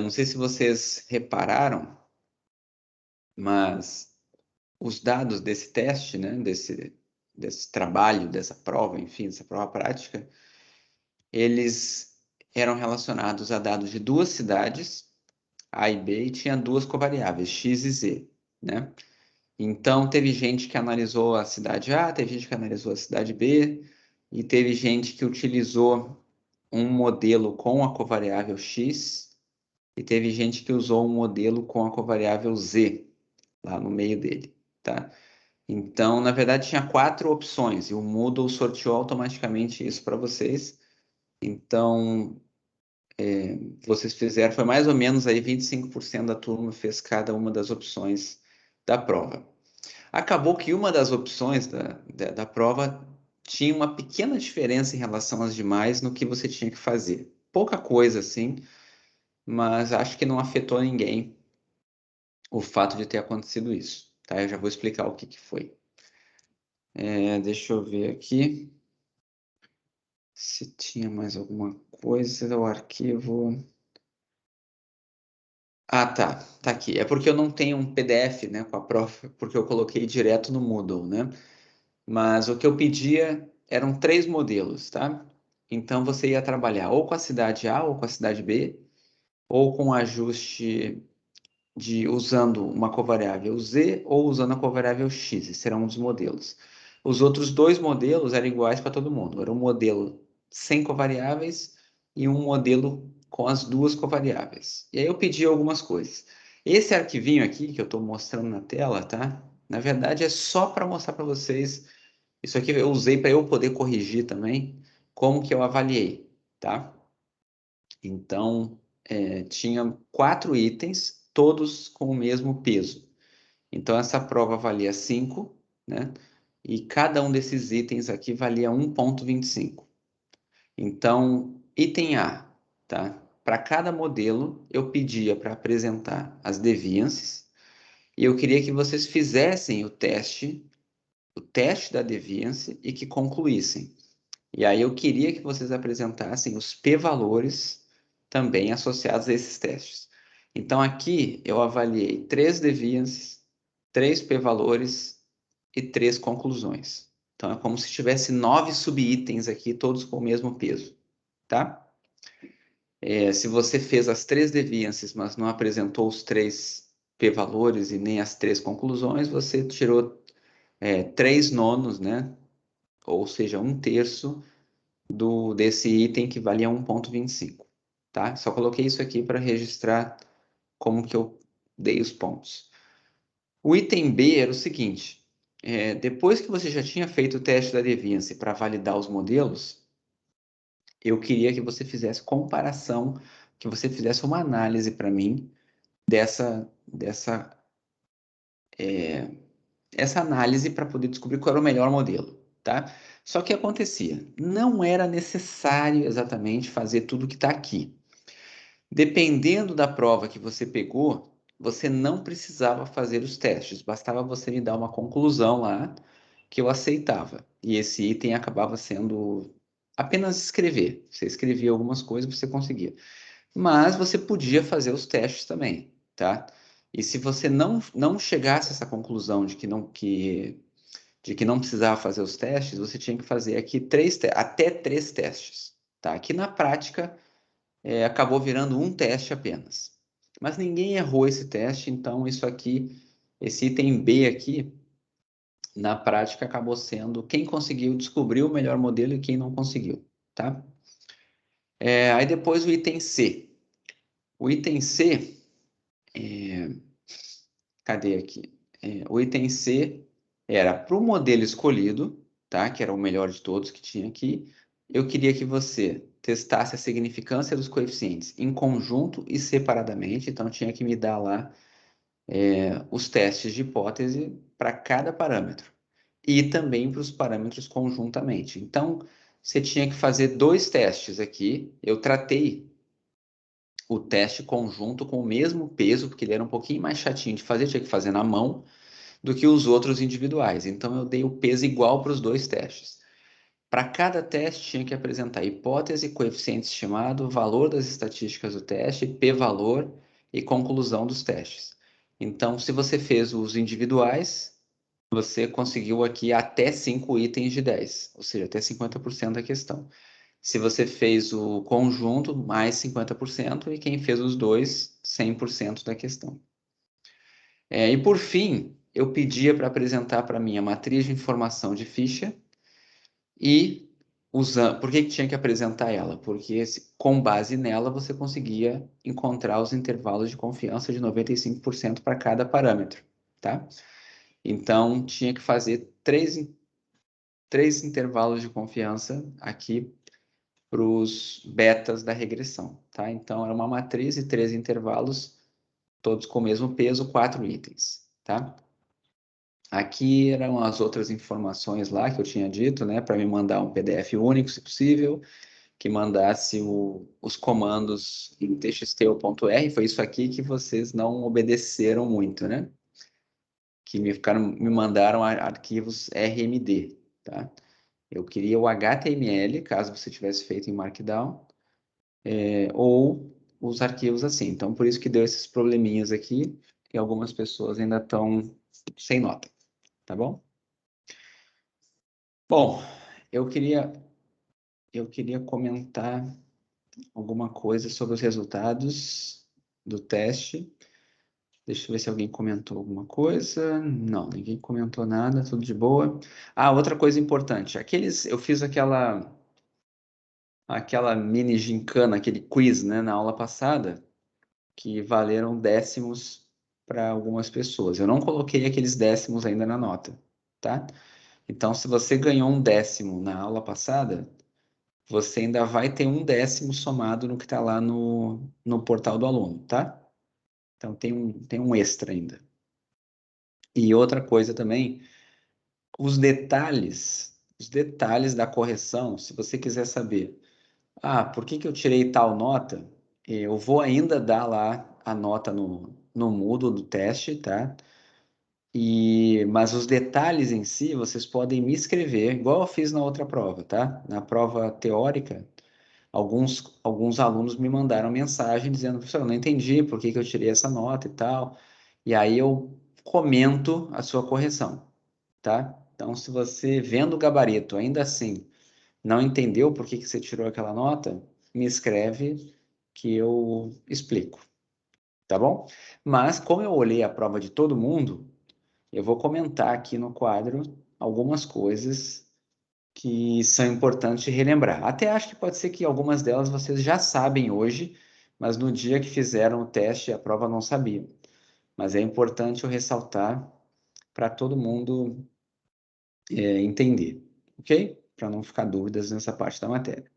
Não sei se vocês repararam, mas os dados desse teste, né, desse trabalho, dessa prova, enfim, dessa prova prática, eles eram relacionados a dados de duas cidades, A e B, e tinha duas covariáveis, X e Z, né? Então, teve gente que analisou a cidade A, teve gente que analisou a cidade B, e teve gente que utilizou um modelo com a covariável X, e teve gente que usou um modelo com a covariável Z, lá no meio dele, tá? Então, na verdade, tinha quatro opções, e o Moodle sorteou automaticamente isso para vocês. Então, vocês fizeram, foi mais ou menos aí 25% da turma fez cada uma das opções da prova. Acabou que uma das opções da prova tinha uma pequena diferença em relação às demais no que você tinha que fazer. Pouca coisa, assim, mas acho que não afetou ninguém o fato de ter acontecido isso, tá? Eu já vou explicar o que que foi. Deixa eu ver aqui se tinha mais alguma coisa, o arquivo... Ah, tá. Tá aqui. É porque eu não tenho um PDF, né, com a prova, porque eu coloquei direto no Moodle, né? Mas o que eu pedia eram três modelos, tá? Então você ia trabalhar ou com a cidade A ou com a cidade B, ou com ajuste de usando uma covariável Z ou usando a covariável X. Esse era um dos modelos. Os outros dois modelos eram iguais para todo mundo. Era um modelo sem covariáveis e um modelo com as duas covariáveis. E aí eu pedi algumas coisas. Esse arquivinho aqui que eu estou mostrando na tela, tá? Na verdade é só para mostrar para vocês. Isso aqui eu usei para eu poder corrigir também como que eu avaliei, tá? Então, tinha quatro itens, todos com o mesmo peso. Então, essa prova valia 5, né? E cada um desses itens aqui valia 1,25. Então, item A, tá? Para cada modelo, eu pedia para apresentar as deviances e eu queria que vocês fizessem o teste da deviance e que concluíssem. E aí eu queria que vocês apresentassem os p-valores também associados a esses testes. Então aqui eu avaliei três deviances, três p-valores e três conclusões. Então é como se tivesse 9 subitens aqui, todos com o mesmo peso, tá? Se você fez as três deviances, mas não apresentou os três p-valores e nem as três conclusões, você tirou 3 nonos, né? Ou seja, um terço desse item que valia 1,25, tá? Só coloquei isso aqui para registrar como que eu dei os pontos. O item B era o seguinte, depois que você já tinha feito o teste da deviance para validar os modelos, eu queria que você fizesse comparação, que você fizesse uma análise para mim dessa essa análise para poder descobrir qual era o melhor modelo, tá? Só que acontecia, não era necessário exatamente fazer tudo que está aqui. Dependendo da prova que você pegou, você não precisava fazer os testes, bastava você me dar uma conclusão lá que eu aceitava. E esse item acabava sendo apenas escrever. Você escrevia algumas coisas, você conseguia. Mas você podia fazer os testes também, tá? E se você não chegasse a essa conclusão de que não precisava fazer os testes, você tinha que fazer aqui até três testes, tá? Aqui na prática acabou virando um teste apenas. Mas ninguém errou esse teste, então isso aqui, esse item B aqui, na prática acabou sendo quem conseguiu descobrir o melhor modelo e quem não conseguiu, tá? Aí depois o item C. O item C, cadê aqui? O item C era para o modelo escolhido, tá? Que era o melhor de todos que tinha aqui. Eu queria que você testasse a significância dos coeficientes em conjunto e separadamente, então tinha que me dar lá os testes de hipótese para cada parâmetro e também para os parâmetros conjuntamente. Então, você tinha que fazer dois testes aqui. Eu tratei o teste conjunto com o mesmo peso, porque ele era um pouquinho mais chatinho de fazer, tinha que fazer na mão, do que os outros individuais. Então, eu dei o peso igual para os dois testes. Para cada teste, tinha que apresentar hipótese, coeficiente estimado, valor das estatísticas do teste, p-valor e conclusão dos testes. Então, se você fez os individuais, você conseguiu aqui até 5 itens de 10, ou seja, até 50% da questão. Se você fez o conjunto, mais 50%, e quem fez os dois, 100% da questão. E por fim, eu pedia para apresentar para mim a matriz de informação de ficha e por que tinha que apresentar ela? Porque com base nela você conseguia encontrar os intervalos de confiança de 95% para cada parâmetro, tá? Então tinha que fazer três intervalos de confiança aqui para os betas da regressão, tá? Então era uma matriz e 3 intervalos, todos com o mesmo peso, 4 itens, tá? Aqui eram as outras informações lá que eu tinha dito, né? Para me mandar um PDF único, se possível, que mandasse os comandos em txt.r. Foi isso aqui que vocês não obedeceram muito, né? Que me mandaram arquivos RMD, tá? Eu queria o HTML, caso você tivesse feito em Markdown, ou os arquivos assim. Então, por isso que deu esses probleminhas aqui, e algumas pessoas ainda estão sem nota, tá bom? Bom, eu queria, eu queria comentar alguma coisa sobre os resultados do teste. Deixa eu ver se alguém comentou alguma coisa. Não, ninguém comentou nada, tudo de boa. Ah, outra coisa importante. Eu fiz aquela mini gincana, aquele quiz, né, na aula passada, que valeram décimos para algumas pessoas. Eu não coloquei aqueles décimos ainda na nota, tá? Então, se você ganhou um décimo na aula passada, você ainda vai ter um décimo somado no que está lá no portal do aluno, tá? Então, tem um extra ainda. E outra coisa também, os detalhes da correção, se você quiser saber, por que que eu tirei tal nota? Eu vou ainda dar lá a nota no Moodle do teste, tá? Mas os detalhes em si, vocês podem me escrever, igual eu fiz na outra prova, tá? Na prova teórica, alguns alunos me mandaram mensagem dizendo, professor, eu não entendi por que que eu tirei essa nota e tal. E aí eu comento a sua correção, tá? Então, se você vendo o gabarito, ainda assim, não entendeu por que que você tirou aquela nota, me escreve que eu explico, tá bom? Mas, como eu olhei a prova de todo mundo, eu vou comentar aqui no quadro algumas coisas que são importantes de relembrar. Até acho que pode ser que algumas delas vocês já sabem hoje, mas no dia que fizeram o teste, a prova não sabiam. Mas é importante eu ressaltar para todo mundo entender, ok? Para não ficar dúvidas nessa parte da matéria.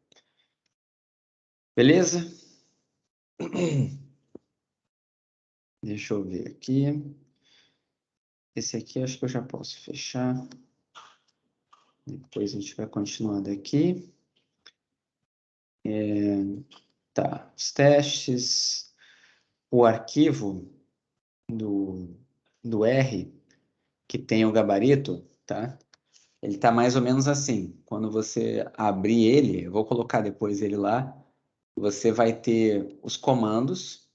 Beleza? Deixa eu ver aqui. Esse aqui acho que eu já posso fechar. Depois a gente vai continuando aqui. Tá, os testes. O arquivo do R, que tem o gabarito, tá? Ele tá mais ou menos assim. Quando você abrir ele, eu vou colocar depois ele lá, você vai ter os comandos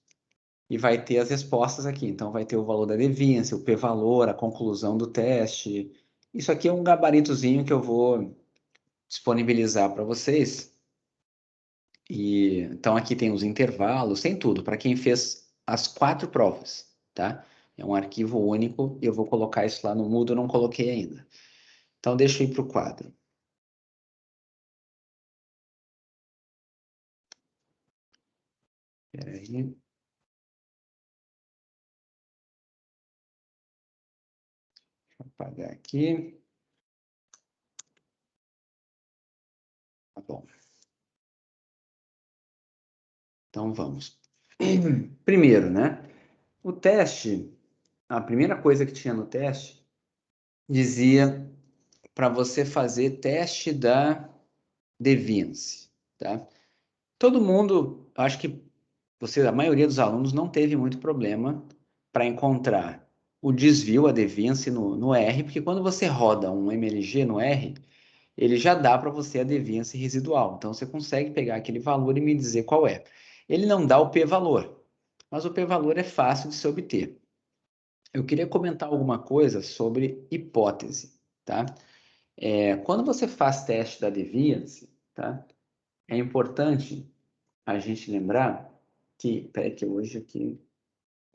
e vai ter as respostas aqui. Então, vai ter o valor da deviância, o p-valor, a conclusão do teste. Isso aqui é um gabaritozinho que eu vou disponibilizar para vocês. Então, aqui tem os intervalos, tem tudo, para quem fez as 4 provas, tá? É um arquivo único e eu vou colocar isso lá no Moodle, eu não coloquei ainda. Então, deixa eu ir para o quadro. Espera aí. Deixa eu apagar aqui. Tá bom. Então, vamos. Primeiro, né? O teste, a primeira coisa que tinha no teste, dizia para você fazer teste da deviance, tá? Todo mundo, acho que a maioria dos alunos não teve muito problema para encontrar o desvio, a deviance no R, porque quando você roda um MLG no R, ele já dá para você a deviance residual. Então, você consegue pegar aquele valor e me dizer qual é. Ele não dá o p-valor, mas o p-valor é fácil de se obter. Eu queria comentar alguma coisa sobre hipótese, tá? Quando você faz teste da deviance, tá? É importante a gente lembrar que, peraí que hoje aqui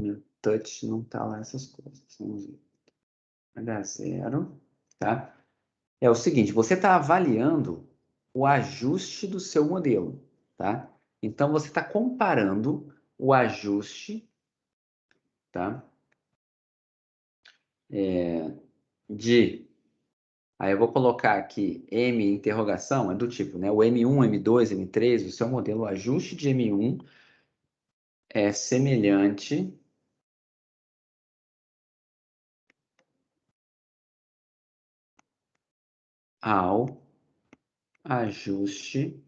no touch não tá lá essas coisas. Vamos ver. H0, tá? É o seguinte, você está avaliando o ajuste do seu modelo, tá? Então, você está comparando o ajuste, tá? De, aí eu vou colocar aqui M interrogação, é do tipo, né? O M1, M2, M3, o seu modelo, o ajuste de M1 é semelhante ao ajuste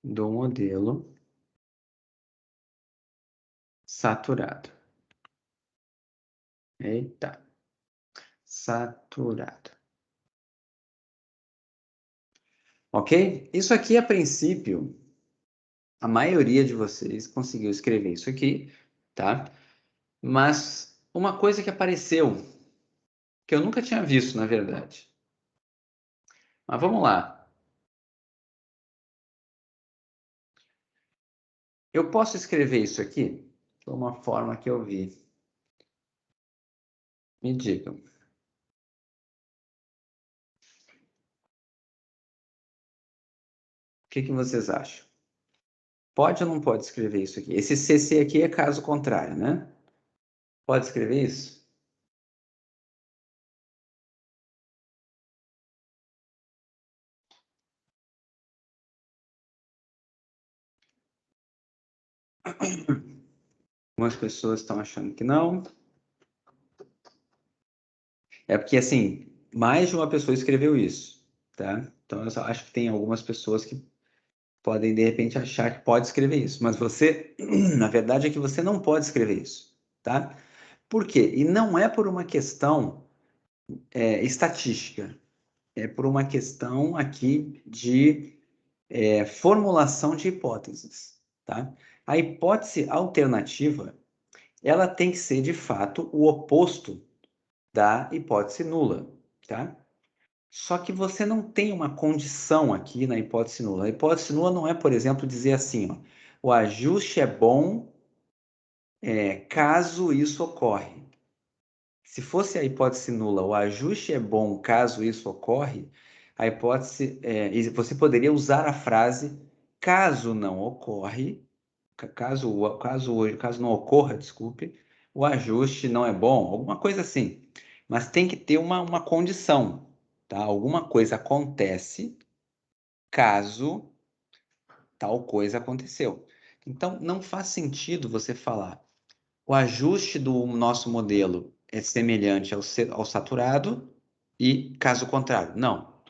do modelo saturado. Eita, saturado. Ok? Isso aqui, a princípio, a maioria de vocês conseguiu escrever isso aqui, tá? Mas uma coisa que apareceu, que eu nunca tinha visto, na verdade. Mas vamos lá. Eu posso escrever isso aqui de uma forma que eu vi. Me digam. O que que vocês acham? Pode ou não pode escrever isso aqui? Esse CC aqui é caso contrário, né? Pode escrever isso? Algumas pessoas estão achando que não. É porque, assim, mais de uma pessoa escreveu isso, tá? Então, eu só acho que tem algumas pessoas que podem, de repente, achar que pode escrever isso. Mas você, na verdade, é que você não pode escrever isso, tá? Por quê? E não é por uma questão estatística. É por uma questão aqui de formulação de hipóteses, tá? A hipótese alternativa, ela tem que ser, de fato, o oposto da hipótese nula, tá? Só que você não tem uma condição aqui na hipótese nula. A hipótese nula não é, por exemplo, dizer assim, ó, o ajuste é bom caso isso ocorre. Se fosse a hipótese nula, o ajuste é bom caso isso ocorre, a hipótese, e você poderia usar a frase caso não ocorre, caso não ocorra, desculpe, o ajuste não é bom, alguma coisa assim. Mas tem que ter uma condição, tá? Alguma coisa acontece caso tal coisa aconteceu. Então, não faz sentido você falar o ajuste do nosso modelo é semelhante ao saturado e caso contrário.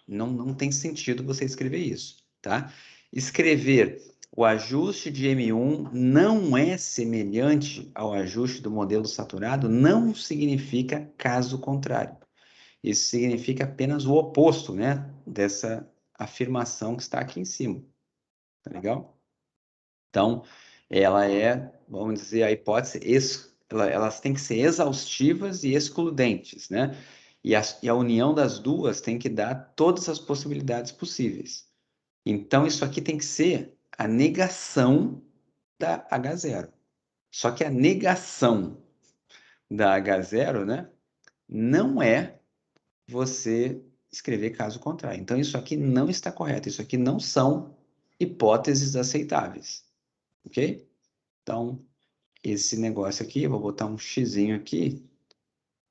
Não tem sentido você escrever isso, tá? Escrever o ajuste de M1 não é semelhante ao ajuste do modelo saturado não significa caso contrário. Isso significa apenas o oposto, né, dessa afirmação que está aqui em cima. Tá legal? Então, ela vamos dizer, a hipótese, elas têm que ser exaustivas e excludentes, né? E a união das duas tem que dar todas as possibilidades possíveis. Então, isso aqui tem que ser a negação da H0. Só que a negação da H0, né, não é você escrever caso contrário. Então, isso aqui não está correto. Isso aqui não são hipóteses aceitáveis. Ok? Então, esse negócio aqui, eu vou botar um xizinho aqui,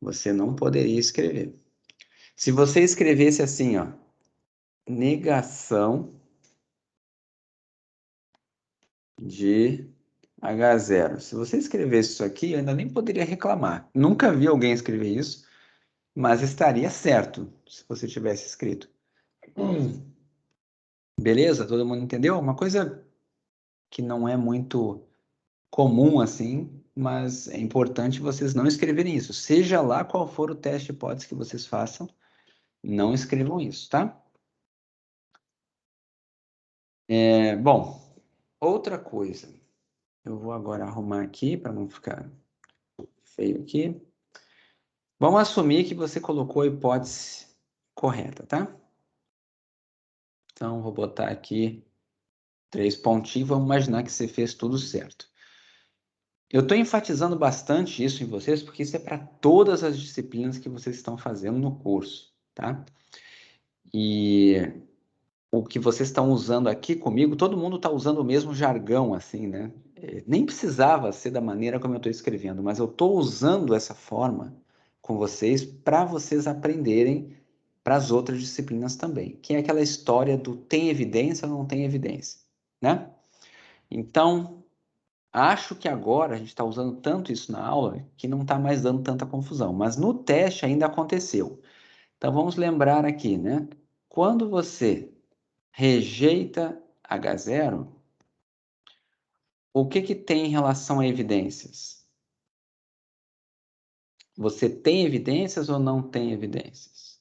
você não poderia escrever. Se você escrevesse assim, ó, negação de H0. Se você escrevesse isso aqui, eu ainda nem poderia reclamar. Nunca vi alguém escrever isso, mas estaria certo se você tivesse escrito. Beleza? Todo mundo entendeu? Uma coisa que não é muito comum assim, mas é importante vocês não escreverem isso. Seja lá qual for o teste de hipótese que vocês façam, não escrevam isso, tá? Bom, outra coisa. Eu vou agora arrumar aqui para não ficar feio aqui. Vamos assumir que você colocou a hipótese correta, tá? Então, vou botar aqui 3 pontinhos. Vamos imaginar que você fez tudo certo. Eu estou enfatizando bastante isso em vocês, porque isso é para todas as disciplinas que vocês estão fazendo no curso, tá? E o que vocês estão usando aqui comigo, todo mundo está usando o mesmo jargão, assim, né? Nem precisava ser da maneira como eu estou escrevendo, mas eu estou usando essa forma com vocês para vocês aprenderem para as outras disciplinas também, que é aquela história do tem evidência ou não tem evidência, né? Então, acho que agora a gente está usando tanto isso na aula que não está mais dando tanta confusão, mas no teste ainda aconteceu. Então, vamos lembrar aqui, né? Quando você rejeita H0, o que que tem em relação a evidências? Você tem evidências ou não tem evidências?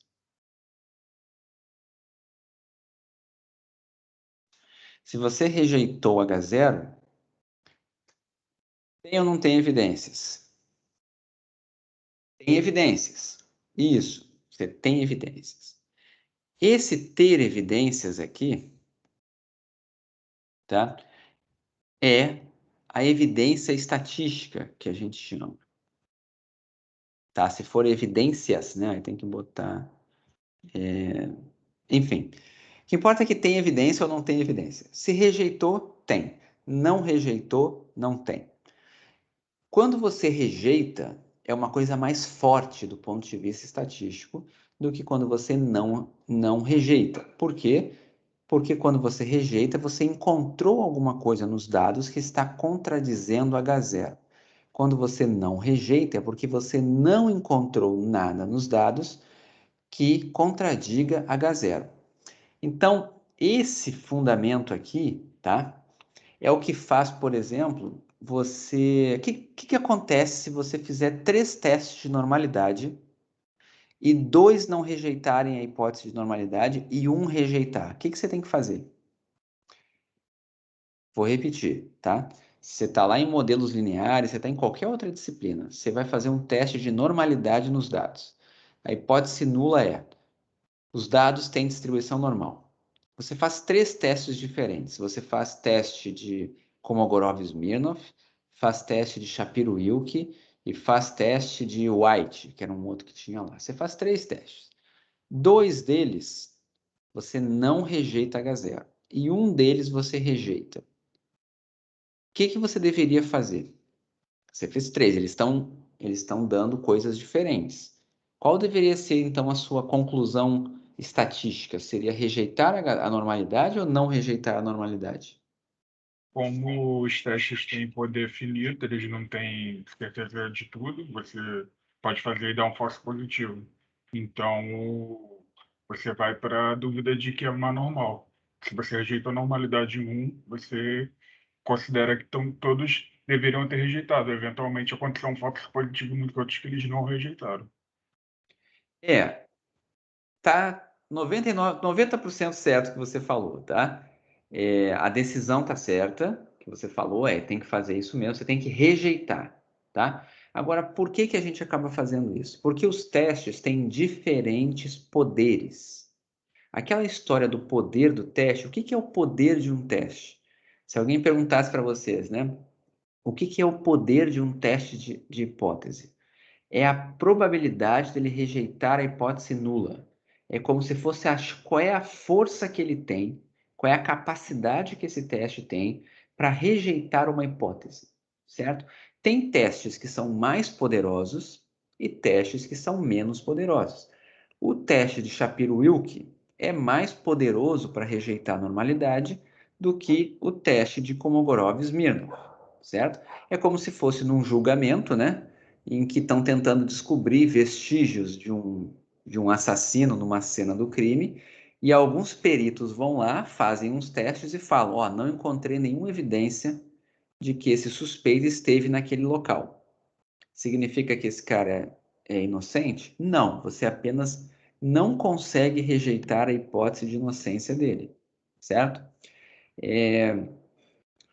Se você rejeitou H0, tem ou não tem evidências? Tem evidências. Isso, você tem evidências. Esse ter evidências aqui, tá? É a evidência estatística que a gente chama. Tá? Se for evidências, né? Aí tem que botar. Enfim. O que importa é que tem evidência ou não tem evidência. Se rejeitou, tem. Não rejeitou, não tem. Quando você rejeita, é uma coisa mais forte do ponto de vista estatístico do que quando você não rejeita. Por quê? Porque quando você rejeita, você encontrou alguma coisa nos dados que está contradizendo H0. Quando você não rejeita, é porque você não encontrou nada nos dados que contradiga H0. Então, esse fundamento aqui, tá? É o que faz, por exemplo, você. O que acontece se você fizer 3 testes de normalidade e 2 não rejeitarem a hipótese de normalidade e um rejeitar? O que você tem que fazer? Vou repetir, tá? Você está lá em modelos lineares, você está em qualquer outra disciplina, você vai fazer um teste de normalidade nos dados. A hipótese nula é: os dados têm distribuição normal. Você faz 3 testes diferentes. Você faz teste de Kolmogorov-Smirnov, faz teste de Shapiro-Wilk e faz teste de White, que era um outro que tinha lá. Você faz 3 testes. 2 deles você não rejeita H0 e um deles você rejeita. O que você deveria fazer? Você fez 3, eles estão dando coisas diferentes. Qual deveria ser, então, a sua conclusão estatística? Seria rejeitar a normalidade ou não rejeitar a normalidade? Como os testes têm poder finito, eles não têm certeza de tudo, você pode fazer e dar um falso positivo. Então, você vai para a dúvida de que é uma normal. Se você rejeita a normalidade em um, você considera que todos deveriam ter rejeitado. Eventualmente, aconteceu um falso positivo nos outros que eles não rejeitaram. É, tá 99, 90% certo o que você falou, tá? A decisão tá certa, que você falou, tem que fazer isso mesmo, você tem que rejeitar, tá? Agora, por que que a gente acaba fazendo isso? Porque os testes têm diferentes poderes. Aquela história do poder do teste, o que que é o poder de um teste? Se alguém perguntasse para vocês, né? O que que é o poder de um teste de hipótese? É a probabilidade dele rejeitar a hipótese nula. É como se fosse qual é a força que ele tem, qual é a capacidade que esse teste tem para rejeitar uma hipótese, certo? Tem testes que são mais poderosos e testes que são menos poderosos. O teste de Shapiro-Wilk é mais poderoso para rejeitar a normalidade do que o teste de Kolmogorov-Smirnov, certo? É como se fosse num julgamento, né? Em que estão tentando descobrir vestígios de um assassino numa cena do crime, e alguns peritos vão lá, fazem uns testes e falam: Ó, não encontrei nenhuma evidência de que esse suspeito esteve naquele local. Significa que esse cara é inocente? Não, você apenas não consegue rejeitar a hipótese de inocência dele, certo?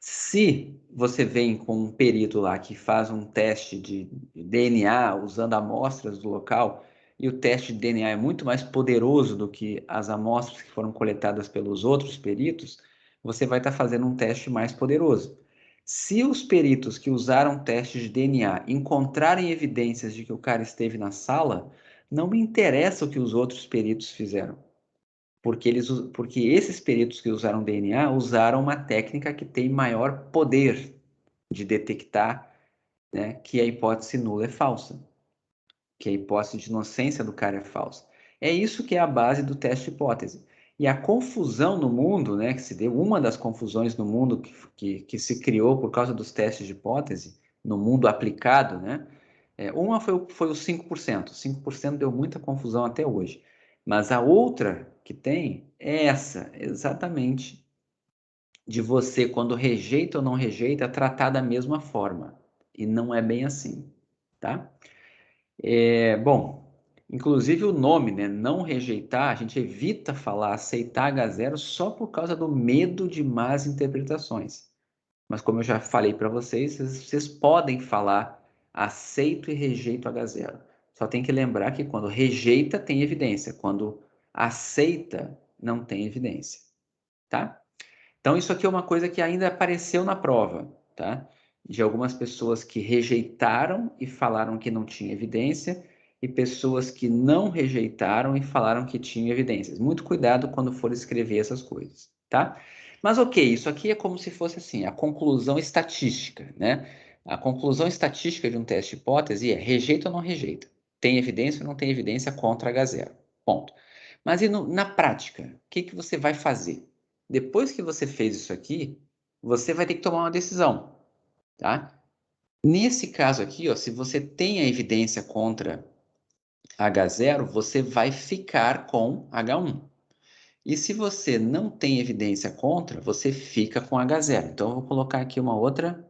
Se você vem com um perito lá que faz um teste de DNA usando amostras do local, e o teste de DNA é muito mais poderoso do que as amostras que foram coletadas pelos outros peritos, você vai estar fazendo um teste mais poderoso. Se os peritos que usaram testes de DNA encontrarem evidências de que o cara esteve na sala, não me interessa o que os outros peritos fizeram. Porque esses peritos que usaram DNA usaram uma técnica que tem maior poder de detectar, né, que a hipótese nula é falsa, que a hipótese de inocência do cara é falsa. É isso que é a base do teste de hipótese. E a confusão no mundo, né, que se deu, uma das confusões no mundo que se criou por causa dos testes de hipótese, no mundo aplicado, né, uma foi os 5%. 5% deu muita confusão até hoje. Mas a outra que tem é essa, exatamente, de você, quando rejeita ou não rejeita, tratar da mesma forma. E não é bem assim, tá? Bom, inclusive o nome, né? Não rejeitar, a gente evita falar aceitar H0 só por causa do medo de más interpretações. Mas como eu já falei para vocês podem falar aceito e rejeito H0. Só tem que lembrar que quando rejeita tem evidência, quando aceita não tem evidência, tá? Então isso aqui é uma coisa que ainda apareceu na prova, tá? De algumas pessoas que rejeitaram e falaram que não tinha evidência e pessoas que não rejeitaram e falaram que tinham evidências. Muito cuidado quando for escrever essas coisas, tá? Mas ok, isso aqui é como se fosse assim, a conclusão estatística, né? A conclusão estatística de um teste de hipótese é rejeita ou não rejeita. Tem evidência ou não tem evidência contra H0. Ponto. Mas e na prática, o que você vai fazer? Depois que você fez isso aqui, você vai ter que tomar uma decisão, tá? Nesse caso aqui, ó, se você tem a evidência contra H0, você vai ficar com H1. E se você não tem evidência contra, você fica com H0. Então, eu vou colocar aqui uma outra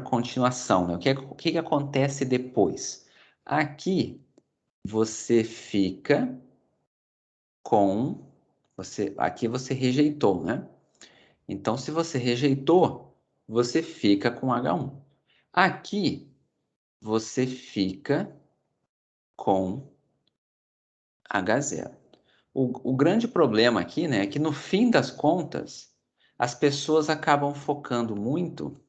continuação, né? O que acontece depois? Aqui, você fica com... aqui você rejeitou, né? Então, se você rejeitou, você fica com H1. Aqui, você fica com H0. O grande problema aqui, né, é que no fim das contas, as pessoas acabam focando muito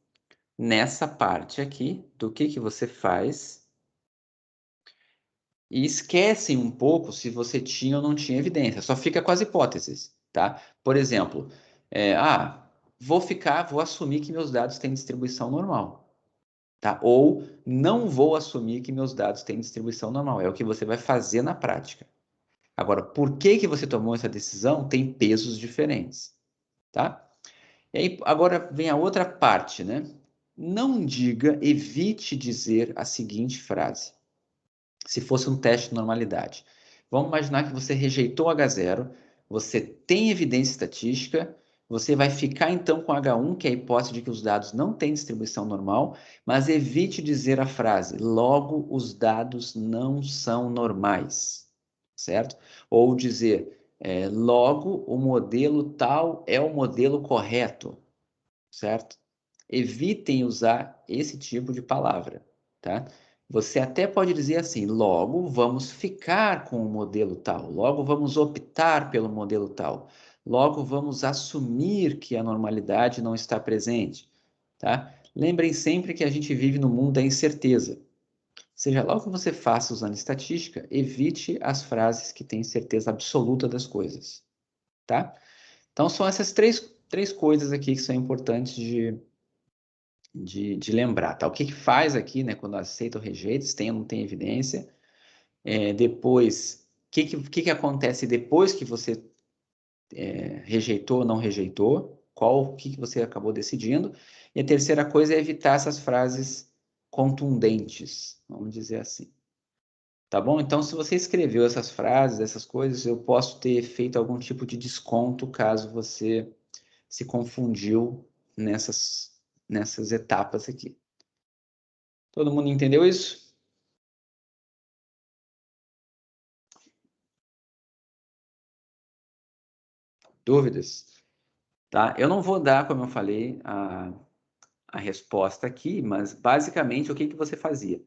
nessa parte aqui do que você faz e esquecem um pouco se você tinha ou não tinha evidência. Só fica com as hipóteses, tá? Por exemplo, vou assumir que meus dados têm distribuição normal, tá? Ou não vou assumir que meus dados têm distribuição normal. É o que você vai fazer na prática. Agora, por que você tomou essa decisão tem pesos diferentes, tá? E aí, agora vem a outra parte, né? Não diga, evite dizer a seguinte frase. Se fosse um teste de normalidade. Vamos imaginar que você rejeitou H0, você tem evidência estatística, você vai ficar então com H1, que é a hipótese de que os dados não têm distribuição normal, mas evite dizer a frase, logo os dados não são normais, certo? Ou dizer, logo o modelo tal é o modelo correto, certo? Evitem usar esse tipo de palavra, tá? Você até pode dizer assim, logo vamos ficar com o modelo tal, logo vamos optar pelo modelo tal, logo vamos assumir que a normalidade não está presente, tá? Lembrem sempre que a gente vive no mundo da incerteza. Seja lá o que você faça usando estatística, evite as frases que têm certeza absoluta das coisas, tá? Então são essas três coisas aqui que são importantes de lembrar, tá? O que faz aqui, né, quando aceita ou rejeita, se tem ou não tem evidência. Depois, o que acontece depois que você rejeitou ou não rejeitou, o que você acabou decidindo. E a terceira coisa é evitar essas frases contundentes, vamos dizer assim. Tá bom? Então, se você escreveu essas frases, essas coisas, eu posso ter feito algum tipo de desconto caso você se confundiu nessas etapas aqui. Todo mundo entendeu isso? Dúvidas? Tá? Eu não vou dar, como eu falei, a resposta aqui, mas basicamente o que você fazia?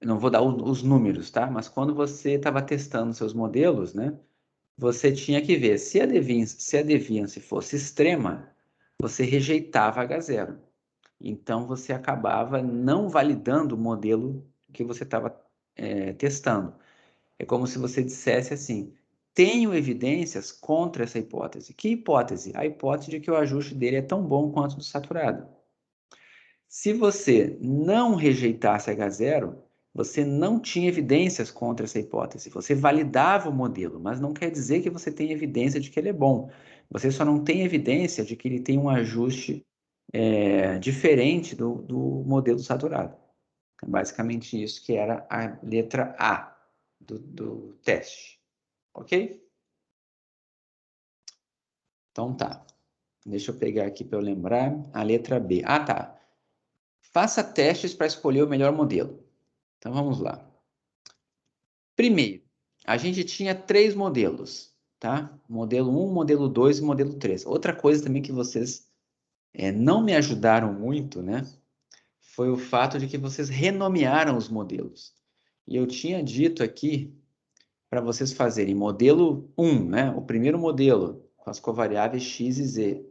Eu não vou dar os números, tá? Mas quando você estava testando seus modelos, né? Você tinha que ver se a deviance fosse extrema, você rejeitava H0. Então você acabava não validando o modelo que você estava testando. É como se você dissesse assim: tenho evidências contra essa hipótese. Que hipótese? A hipótese de que o ajuste dele é tão bom quanto o do saturado. Se você não rejeitasse H0, você não tinha evidências contra essa hipótese. Você validava o modelo, mas não quer dizer que você tem evidência de que ele é bom. Você só não tem evidência de que ele tem um ajuste diferente do modelo saturado. É basicamente isso que era a letra A do teste. Ok? Então tá. Deixa eu pegar aqui para eu lembrar. A letra B. Ah, tá. Faça testes para escolher o melhor modelo. Então vamos lá. Primeiro, a gente tinha 3 modelos, tá? Modelo 1, modelo 2 e modelo 3. Outra coisa também que vocês não me ajudaram muito, né? Foi o fato de que vocês renomearam os modelos. E eu tinha dito aqui para vocês fazerem modelo 1, né? O primeiro modelo com as covariáveis x e z.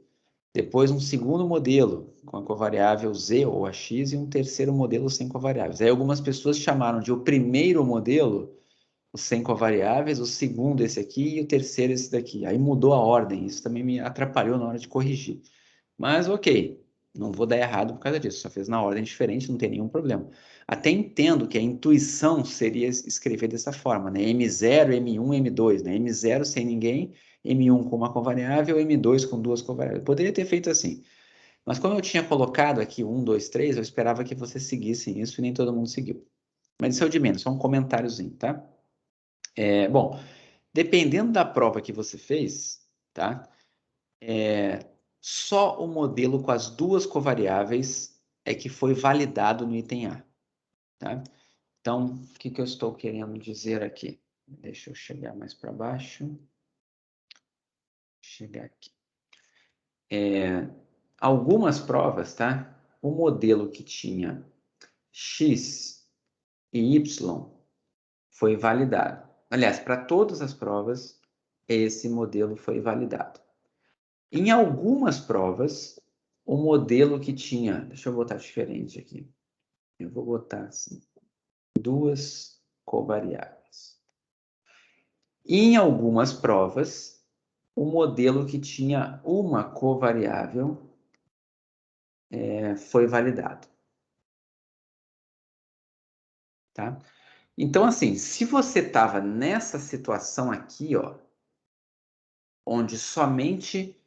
Depois um segundo modelo com a covariável z ou a x e um terceiro modelo sem covariáveis. Aí algumas pessoas chamaram de o primeiro modelo os 100 covariáveis, o segundo esse aqui e o terceiro esse daqui. Aí mudou a ordem, isso também me atrapalhou na hora de corrigir. Mas ok, não vou dar errado por causa disso, só fez na ordem diferente, não tem nenhum problema. Até entendo que a intuição seria escrever dessa forma, né? M0, M1, M2, né? M0 sem ninguém, M1 com uma covariável, M2 com 2 covariáveis. Poderia ter feito assim. Mas como eu tinha colocado aqui 1, 2, 3, eu esperava que vocês seguissem isso e nem todo mundo seguiu. Mas isso é o de menos, só um comentáriozinho, tá? Bom, dependendo da prova que você fez, tá? Só o modelo com as 2 covariáveis é que foi validado no item A, tá? Então, o que eu estou querendo dizer aqui? Deixa eu chegar mais para baixo. Chegar aqui. Algumas provas, tá? O modelo que tinha X e Y foi validado. Aliás, para todas as provas, esse modelo foi validado. Em algumas provas, o modelo que tinha... Deixa eu botar diferente aqui. Eu vou botar assim, 2 covariáveis. Em algumas provas, o modelo que tinha uma covariável foi validado. Tá? Então, assim, se você estava nessa situação aqui, ó, onde somente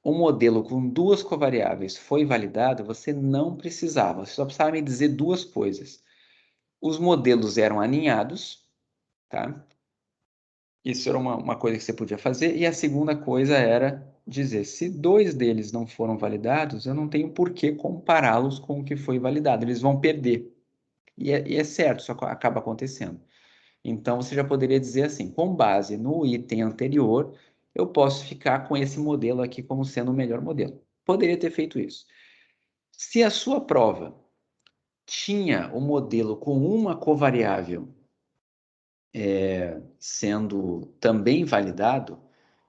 o modelo com 2 covariáveis foi validado, você não precisava, você só precisava me dizer 2 coisas. Os modelos eram aninhados, tá? Isso era uma coisa que você podia fazer. E a segunda coisa era dizer, se 2 deles não foram validados, eu não tenho por que compará-los com o que foi validado. Eles vão perder. E é certo, isso acaba acontecendo. Então, você já poderia dizer assim, com base no item anterior, eu posso ficar com esse modelo aqui como sendo o melhor modelo. Poderia ter feito isso. Se a sua prova tinha o modelo com uma covariável sendo também validado,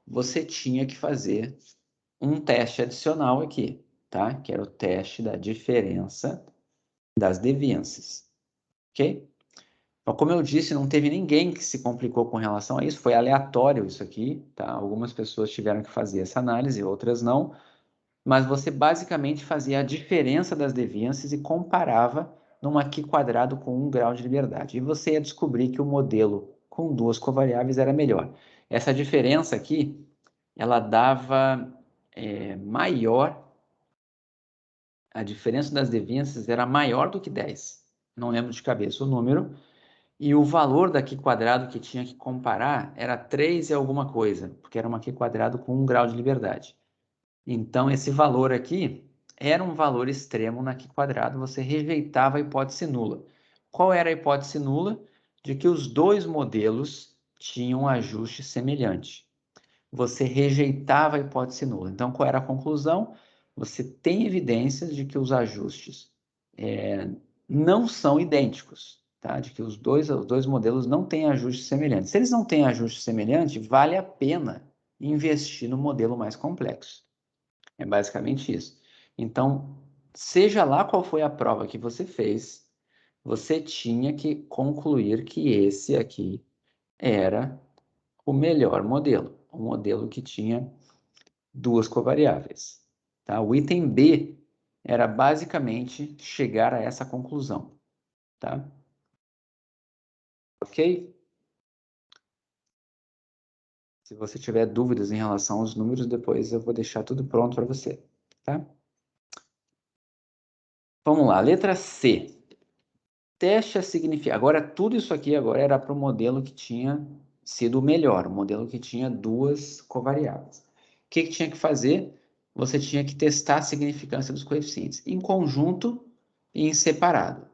você tinha que fazer um teste adicional aqui, tá? Que era o teste da diferença das deviances, ok? Então, como eu disse, não teve ninguém que se complicou com relação a isso, foi aleatório isso aqui, tá? Algumas pessoas tiveram que fazer essa análise, outras não, mas você basicamente fazia a diferença das deviances e comparava numa Q quadrado com 1 grau de liberdade. E você ia descobrir que o modelo com 2 covariáveis era melhor. Essa diferença aqui, ela dava maior, a diferença das deviances era maior do que 10. Não lembro de cabeça o número. E o valor da Q quadrado que tinha que comparar era 3 e alguma coisa, porque era uma Q quadrado com 1 grau de liberdade. Então, esse valor aqui era um valor extremo na Q quadrado, você rejeitava a hipótese nula. Qual era a hipótese nula? De que os dois modelos tinham um ajuste semelhante. Você rejeitava a hipótese nula. Então, qual era a conclusão? Você tem evidências de que os ajustes não são idênticos, tá? De que os dois modelos não têm ajustes semelhantes. Se eles não têm ajuste semelhante, vale a pena investir no modelo mais complexo. É basicamente isso. Então, seja lá qual foi a prova que você fez, você tinha que concluir que esse aqui era o melhor modelo, o modelo que tinha duas covariáveis. Tá? O item B era basicamente chegar a essa conclusão. Tá? Ok? Se você tiver dúvidas em relação aos números, depois eu vou deixar tudo pronto para você. Tá? Vamos lá, letra C. Teste a significar. Agora, tudo isso aqui agora era para o modelo que tinha sido o melhor, o modelo que tinha duas covariáveis. O que tinha que fazer? Você tinha que testar a significância dos coeficientes em conjunto e em separado.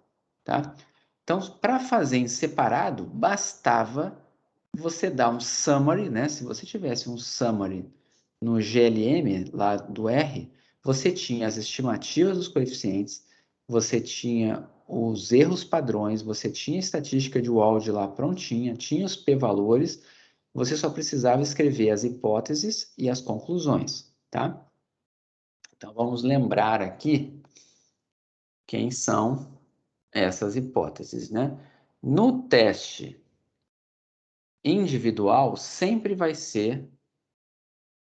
Tá? Então, para fazer em separado, bastava você dar um summary, né? Se você tivesse um summary no GLM, lá do R, você tinha as estimativas dos coeficientes, você tinha os erros padrões, você tinha a estatística de Wald lá prontinha, tinha os p-valores, você só precisava escrever as hipóteses e as conclusões, tá? Então, vamos lembrar aqui quem são essas hipóteses, né? No teste individual, sempre vai ser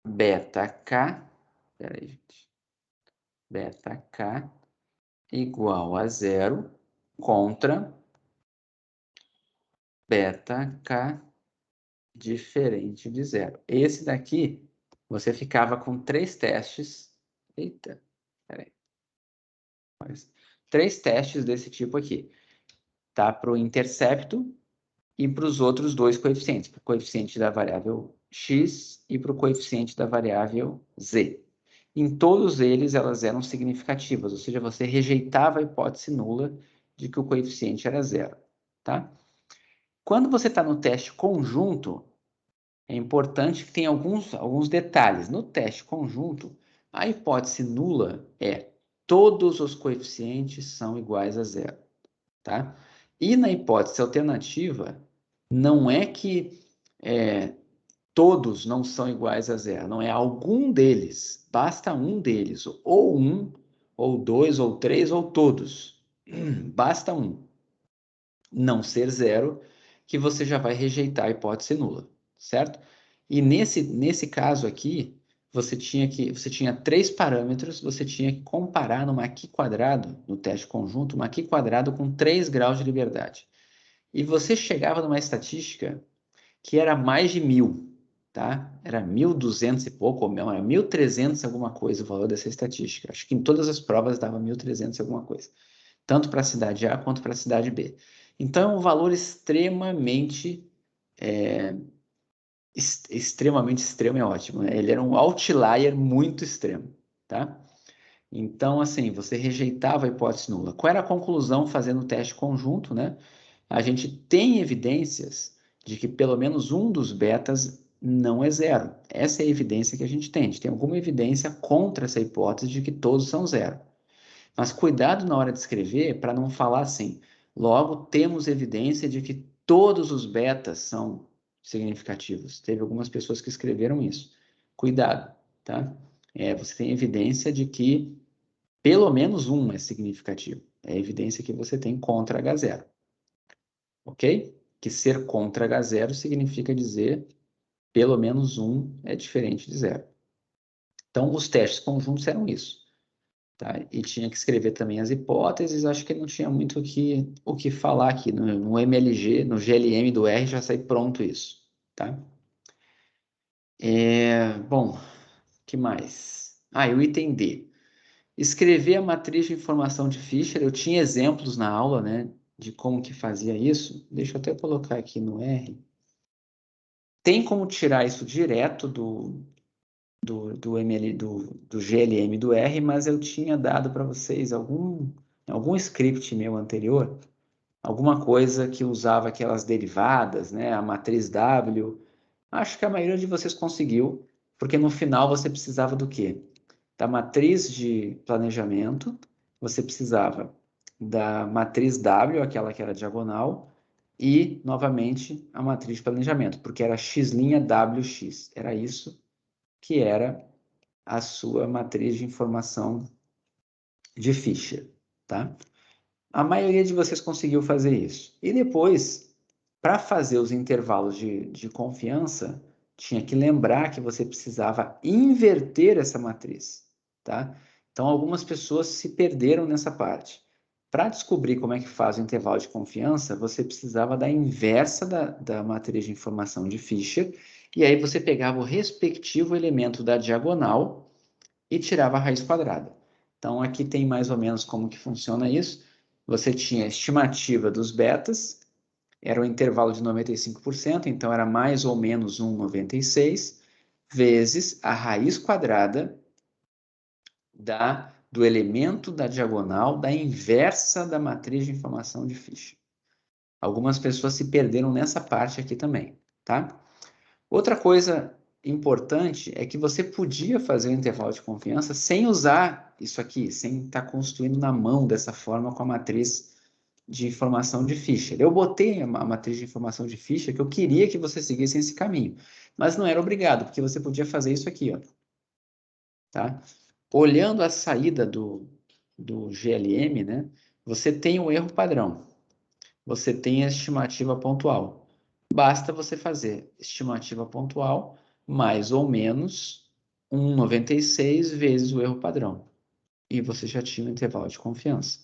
beta K, peraí, gente, beta K igual a zero contra beta K diferente de zero. Esse daqui, você ficava com 3 testes. Eita, peraí. 3 testes desse tipo aqui. Tá? Para o intercepto e para os outros dois coeficientes. Para o coeficiente da variável x e para o coeficiente da variável z. Em todos eles, elas eram significativas, ou seja, você rejeitava a hipótese nula de que o coeficiente era zero. Tá? Quando você está no teste conjunto, é importante que tenha alguns detalhes. No teste conjunto, a hipótese nula é todos os coeficientes são iguais a zero. Tá? E na hipótese alternativa, não é que todos não são iguais a zero, não é algum deles, basta um deles, ou um, ou dois, ou três, ou todos. Basta um não ser zero, que você já vai rejeitar a hipótese nula, certo? E nesse caso aqui, você tinha 3 parâmetros, você tinha que comparar numa Q quadrado, no teste conjunto, uma Q quadrado com 3 graus de liberdade. E você chegava numa estatística que era mais de 1000, tá? Era 1200 e pouco, ou era 1300 alguma coisa o valor dessa estatística. Acho que em todas as provas dava 1300 alguma coisa. Tanto para a cidade A quanto para a cidade B. Então, é um valor extremamente extremo é ótimo, né? Ele era um outlier muito extremo, tá? Então, assim, você rejeitava a hipótese nula. Qual era a conclusão fazendo o teste conjunto, né? A gente tem evidências de que pelo menos um dos betas não é zero. Essa é a evidência que a gente tem. A gente tem alguma evidência contra essa hipótese de que todos são zero. Mas cuidado na hora de escrever para não falar assim. Logo, temos evidência de que todos os betas são significativos. Teve algumas pessoas que escreveram isso. Cuidado, tá? Você tem evidência de que pelo menos um é significativo. É a evidência que você tem contra H0. Ok? Que ser contra H0 significa dizer pelo menos um é diferente de zero. Então, os testes conjuntos eram isso. Tá? E tinha que escrever também as hipóteses, acho que não tinha muito o que falar aqui. No MLG, no GLM do R já sai pronto isso. Tá? Bom, que mais? E o item D. Escrever a matriz de informação de Fisher, eu tinha exemplos na aula, né, de como que fazia isso. Deixa eu até colocar aqui no R. Tem como tirar isso direto do GLM do R, mas eu tinha dado para vocês algum script meu anterior, alguma coisa que usava aquelas derivadas, né? A matriz W. Acho que a maioria de vocês conseguiu, porque no final você precisava do quê? Da matriz de planejamento, você precisava da matriz W, aquela que era diagonal, e, novamente, a matriz de planejamento, porque era x' WX. Era isso que era a sua matriz de informação de Fisher, tá? A maioria de vocês conseguiu fazer isso. E depois, para fazer os intervalos de confiança, tinha que lembrar que você precisava inverter essa matriz, tá? Então, algumas pessoas se perderam nessa parte. Para descobrir como é que faz o intervalo de confiança, você precisava da inversa da matriz de informação de Fisher, e aí você pegava o respectivo elemento da diagonal e tirava a raiz quadrada. Então, aqui tem mais ou menos como que funciona isso. Você tinha a estimativa dos betas, era o intervalo de 95%, então era mais ou menos 1,96, vezes a raiz quadrada do elemento da diagonal da inversa da matriz de informação de Fisher. Algumas pessoas se perderam nessa parte aqui também, tá? Outra coisa importante é que você podia fazer o intervalo de confiança sem usar isso aqui, sem estar construindo na mão dessa forma com a matriz de informação de Fisher. Eu botei a matriz de informação de Fisher que eu queria que você seguisse esse caminho, mas não era obrigado, porque você podia fazer isso aqui, ó, tá? Olhando a saída do GLM, né, você tem o erro padrão, você tem a estimativa pontual. Basta você fazer estimativa pontual mais ou menos 1,96 vezes o erro padrão. E você já tinha o intervalo de confiança,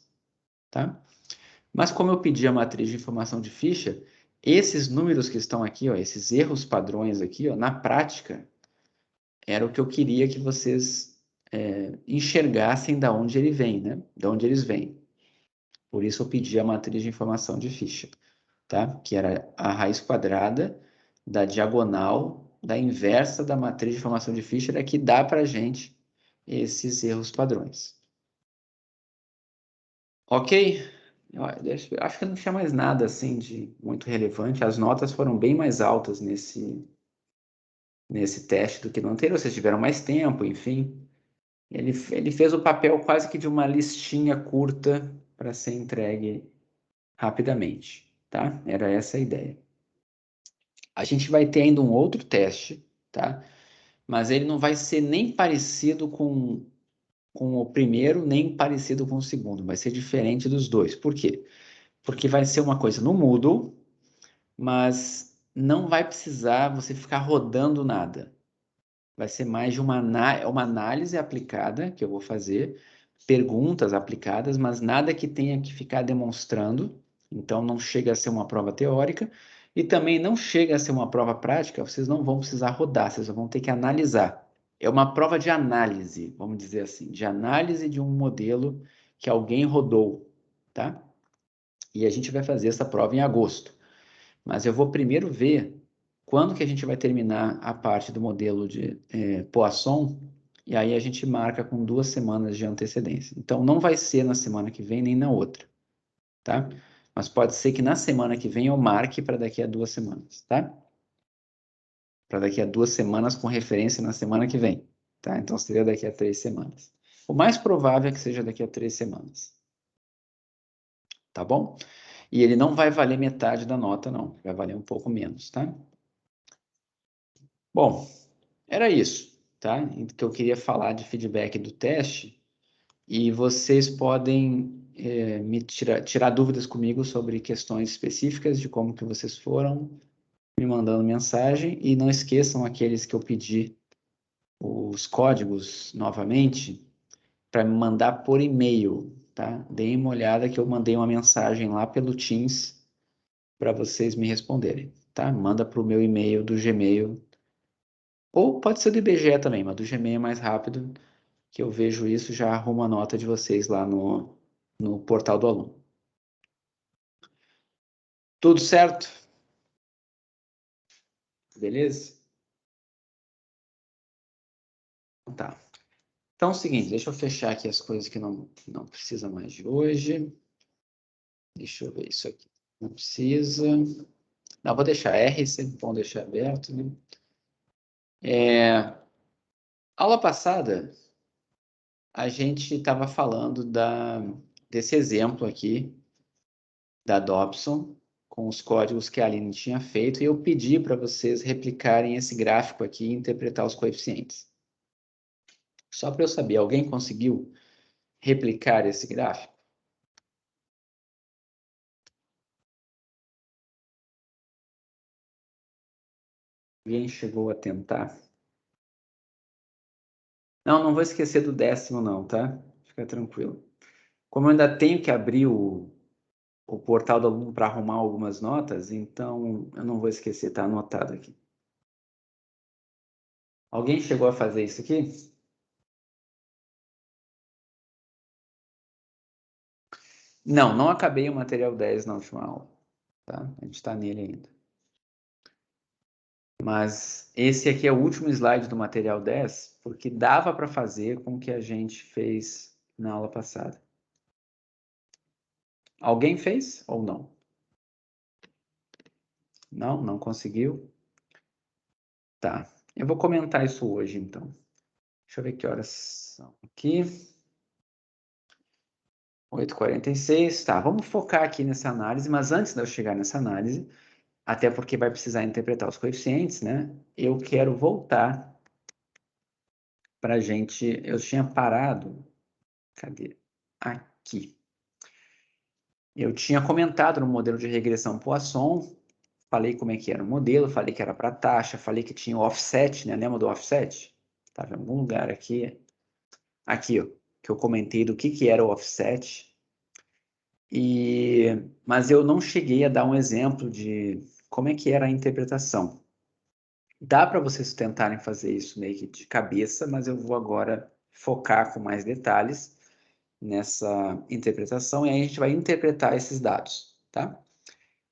tá? Mas como eu pedi a matriz de informação de Fisher, esses números que estão aqui, ó, esses erros padrões aqui, ó, na prática, era o que eu queria que vocês enxergassem da onde ele vem, né? Da onde eles vêm. Por isso eu pedi a matriz de informação de Fisher, tá? Que era a raiz quadrada da diagonal da inversa da matriz de informação de Fisher, é que dá para a gente esses erros padrões. Ok? Acho que não tinha mais nada assim de muito relevante. As notas foram bem mais altas nesse teste do que no anterior. Vocês tiveram mais tempo, enfim. Ele fez o papel quase que de uma listinha curta para ser entregue rapidamente, tá? Era essa a ideia. A gente vai ter ainda um outro teste, tá? Mas ele não vai ser nem parecido com o primeiro, nem parecido com o segundo. Vai ser diferente dos dois. Por quê? Porque vai ser uma coisa no Moodle, mas não vai precisar você ficar rodando nada. Vai ser mais de uma análise aplicada que eu vou fazer, perguntas aplicadas, mas nada que tenha que ficar demonstrando. Então, não chega a ser uma prova teórica e também não chega a ser uma prova prática. Vocês não vão precisar rodar, vocês vão ter que analisar. É uma prova de análise, vamos dizer assim, de análise de um modelo que alguém rodou, tá? E a gente vai fazer essa prova em agosto. Mas eu vou primeiro ver quando que a gente vai terminar a parte do modelo de Poisson, e aí a gente marca com 2 semanas de antecedência. Então, não vai ser na semana que vem nem na outra, tá? Mas pode ser que na semana que vem eu marque para daqui a 2 semanas, tá? Para daqui a 2 semanas com referência na semana que vem, tá? Então, seria daqui a 3 semanas. O mais provável é que seja daqui a 3 semanas, tá bom? E ele não vai valer metade da nota, não. Vai valer um pouco menos, tá? Bom, era isso, tá? Que eu queria falar de feedback do teste e vocês podem me tirar dúvidas comigo sobre questões específicas de como que vocês foram, me mandando mensagem e não esqueçam aqueles que eu pedi os códigos novamente para me mandar por e-mail, tá? Deem uma olhada que eu mandei uma mensagem lá pelo Teams para vocês me responderem, tá? Manda para o meu e-mail do Gmail ou pode ser do IBGE também, mas do Gmail é mais rápido, que eu vejo isso, já arrumo a nota de vocês lá no portal do aluno. Tudo certo? Beleza? Tá. Então é o seguinte, deixa eu fechar aqui as coisas que não precisa mais de hoje. Deixa eu ver isso aqui. Não precisa. Não, vou deixar R, sempre bom deixar aberto, né? Aula passada, a gente estava falando desse exemplo aqui da Dobson, com os códigos que a Aline tinha feito, e eu pedi para vocês replicarem esse gráfico aqui e interpretar os coeficientes. Só para eu saber, alguém conseguiu replicar esse gráfico? Alguém chegou a tentar? Não vou esquecer do 10º não, tá? Fica tranquilo. Como eu ainda tenho que abrir o portal do aluno para arrumar algumas notas, então eu não vou esquecer, tá anotado aqui. Alguém chegou a fazer isso aqui? Não acabei o material 10 na última aula, tá? A gente está nele ainda. Mas esse aqui é o último slide do material 10, porque dava para fazer com o que a gente fez na aula passada. Alguém fez ou não? Não conseguiu? Tá. Eu vou comentar isso hoje, então. Deixa eu ver que horas são aqui. 8h46. Tá, vamos focar aqui nessa análise, mas antes de eu chegar nessa análise, até porque vai precisar interpretar os coeficientes, né? Eu quero voltar para a gente... Eu tinha parado... Cadê? Aqui. Eu tinha comentado no modelo de regressão Poisson, falei como é que era o modelo, falei que era para taxa, falei que tinha o offset, né? Lembra do offset? Estava em algum lugar aqui. Aqui, ó, que eu comentei do que era o offset. Mas eu não cheguei a dar um exemplo de como é que era a interpretação. Dá para vocês tentarem fazer isso meio que de cabeça, mas eu vou agora focar com mais detalhes nessa interpretação e aí a gente vai interpretar esses dados, tá?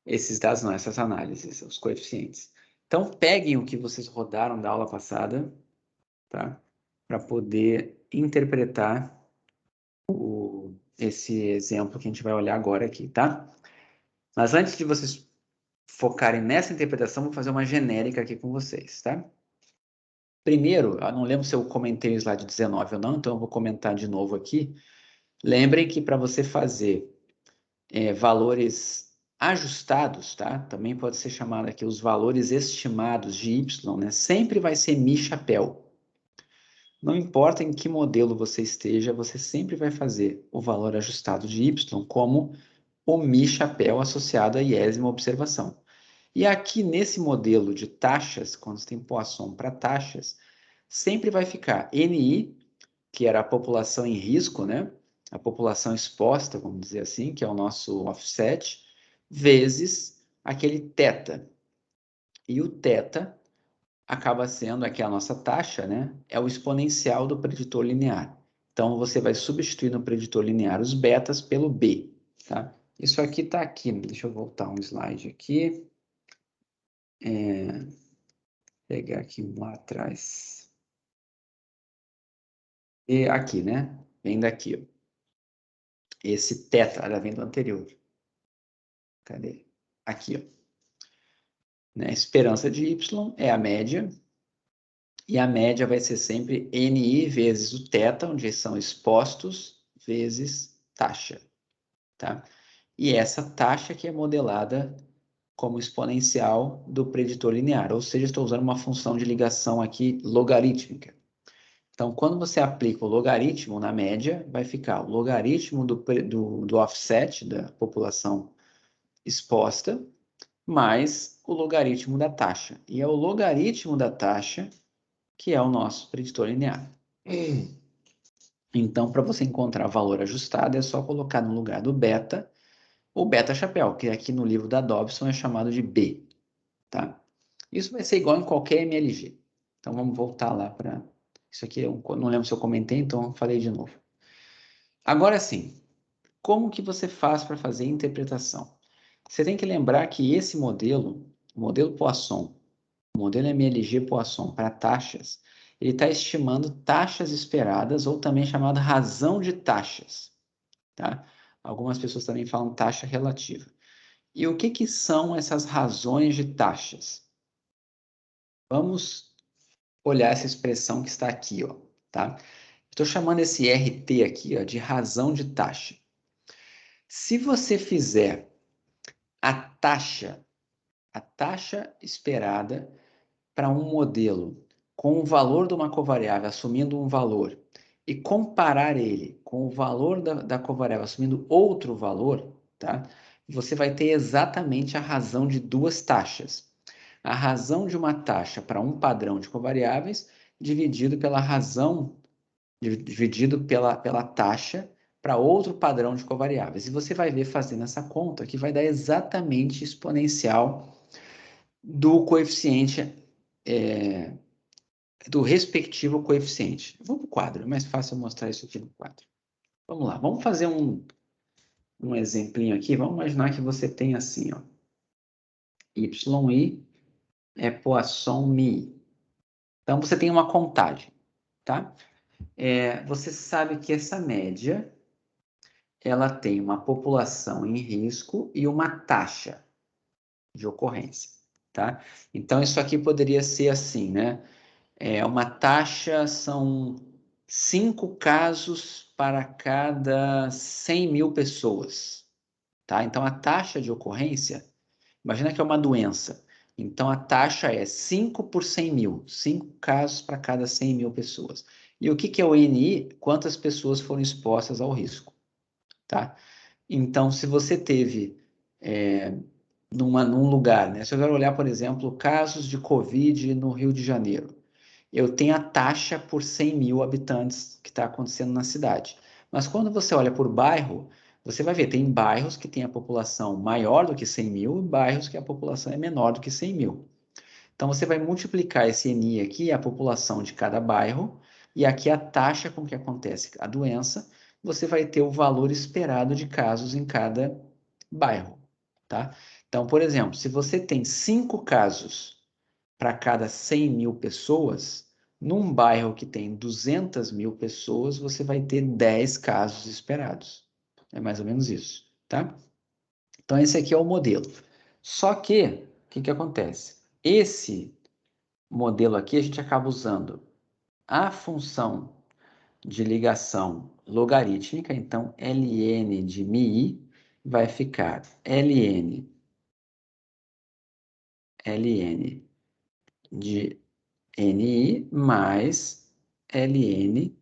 Esses dados não, essas análises, os coeficientes. Então, peguem o que vocês rodaram da aula passada, tá? Para poder interpretar esse exemplo que a gente vai olhar agora aqui, tá? Mas antes de vocês focarem nessa interpretação, vou fazer uma genérica aqui com vocês, tá? Primeiro, eu não lembro se eu comentei o slide 19 ou não, então eu vou comentar de novo aqui. Lembrem que para você fazer valores ajustados, tá? Também pode ser chamado aqui os valores estimados de y, né? Sempre vai ser mi-chapéu. Não importa em que modelo você esteja, você sempre vai fazer o valor ajustado de y como o mi-chapéu associado à iésima observação. E aqui nesse modelo de taxas, quando você tem Poisson para taxas, sempre vai ficar NI, que era a população em risco, né? A população exposta, vamos dizer assim, que é o nosso offset, vezes aquele θ. E o θ acaba sendo aqui a nossa taxa, né? É o exponencial do preditor linear. Então, você vai substituir no preditor linear os betas pelo B, tá? Isso aqui está aqui, deixa eu voltar um slide aqui. Pegar aqui um lá atrás. E aqui, né? Vem daqui, ó. Esse θ, ela vem do anterior. Cadê? Aqui, ó. Né? Esperança de y é a média. E a média vai ser sempre NI vezes o θ, onde são expostos, vezes taxa. Tá? E essa taxa que é modelada como exponencial do preditor linear. Ou seja, estou usando uma função de ligação aqui logarítmica. Então, quando você aplica o logaritmo na média, vai ficar o logaritmo do offset da população exposta, mais o logaritmo da taxa. E é o logaritmo da taxa que é o nosso preditor linear. Então, para você encontrar valor ajustado, é só colocar no lugar do beta o beta-chapéu, que aqui no livro da Dobson é chamado de B. Tá? Isso vai ser igual em qualquer MLG. Então, vamos voltar lá para... Isso aqui, eu não lembro se eu comentei, então eu falei de novo. Agora sim, como que você faz para fazer interpretação? Você tem que lembrar que esse modelo, o modelo Poisson, o modelo MLG Poisson para taxas, Ele está estimando taxas esperadas, ou também chamada razão de taxas, tá? Algumas pessoas também falam taxa relativa. E o que são essas razões de taxas? Vamos olhar essa expressão que está aqui, ó, tá? Estou chamando esse RT aqui, ó, de razão de taxa. Se você fizer a taxa esperada para um modelo com o valor de uma covariável assumindo um valor e comparar ele com o valor da covariável assumindo outro valor, tá? Você vai ter exatamente a razão de duas taxas. A razão de uma taxa para um padrão de covariáveis dividido pela razão, dividido pela taxa para outro padrão de covariáveis. E você vai ver fazendo essa conta que vai dar exatamente exponencial do coeficiente, do respectivo coeficiente. Vamos para o quadro, é mais fácil mostrar isso aqui no quadro. Vamos lá, vamos fazer um exemplinho aqui. Vamos imaginar que você tem assim, ó, YI é Poisson Mi. Então, você tem uma contagem, tá? Você sabe que essa média, ela tem uma população em risco e uma taxa de ocorrência, tá? Então, isso aqui poderia ser assim, né? Uma taxa são 5 casos para cada 100 mil pessoas, tá? Então, a taxa de ocorrência, imagina que é uma doença. Então, a taxa é 5 por 100 mil, 5 casos para cada 100 mil pessoas. E o que é o NI? Quantas pessoas foram expostas ao risco, tá? Então, se você teve num lugar, né? Se eu quero olhar, por exemplo, casos de Covid no Rio de Janeiro, eu tenho a taxa por 100 mil habitantes que está acontecendo na cidade. Mas quando você olha por bairro, você vai ver, tem bairros que têm a população maior do que 100 mil e bairros que a população é menor do que 100 mil. Então, você vai multiplicar esse NI aqui, a população de cada bairro, e aqui a taxa com que acontece a doença, você vai ter o valor esperado de casos em cada bairro, tá? Então, por exemplo, se você tem 5 casos para cada 100 mil pessoas, num bairro que tem 200 mil pessoas, você vai ter 10 casos esperados. É mais ou menos isso, tá? Então, esse aqui é o modelo. Só que, o que acontece? Esse modelo aqui, a gente acaba usando a função de ligação logarítmica, então ln de mi vai ficar ln de ni mais ln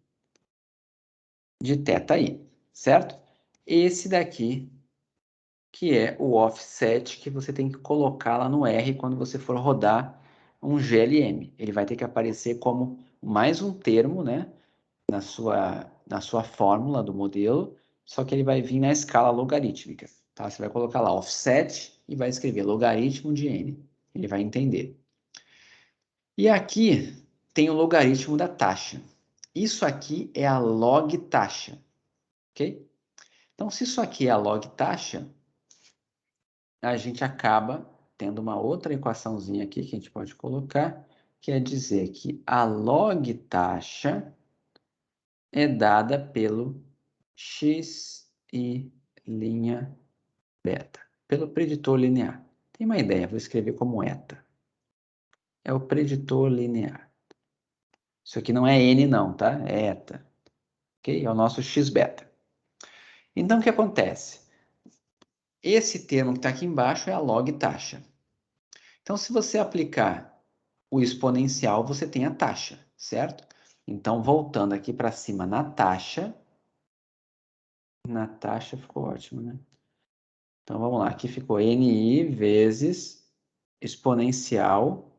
de θi, certo? Esse daqui que é o offset que você tem que colocar lá no R quando você for rodar um GLM. Ele vai ter que aparecer como mais um termo, né, na sua fórmula do modelo, só que ele vai vir na escala logarítmica, tá? Você vai colocar lá offset e vai escrever logaritmo de n. Ele vai entender. E aqui tem o logaritmo da taxa. Isso aqui é a log taxa, ok? Então, se isso aqui é a log taxa, a gente acaba tendo uma outra equaçãozinha aqui que a gente pode colocar, que é dizer que a log taxa é dada pelo x e linha beta, pelo preditor linear. Tem uma ideia, vou escrever como eta. É o preditor linear. Isso aqui não é n não, tá? É eta. Ok? É o nosso x beta. Então, o que acontece? Esse termo que está aqui embaixo é a log taxa. Então, se você aplicar o exponencial, você tem a taxa, certo? Então, voltando aqui para cima na taxa ficou ótimo, né? Então, vamos lá. Aqui ficou NI vezes exponencial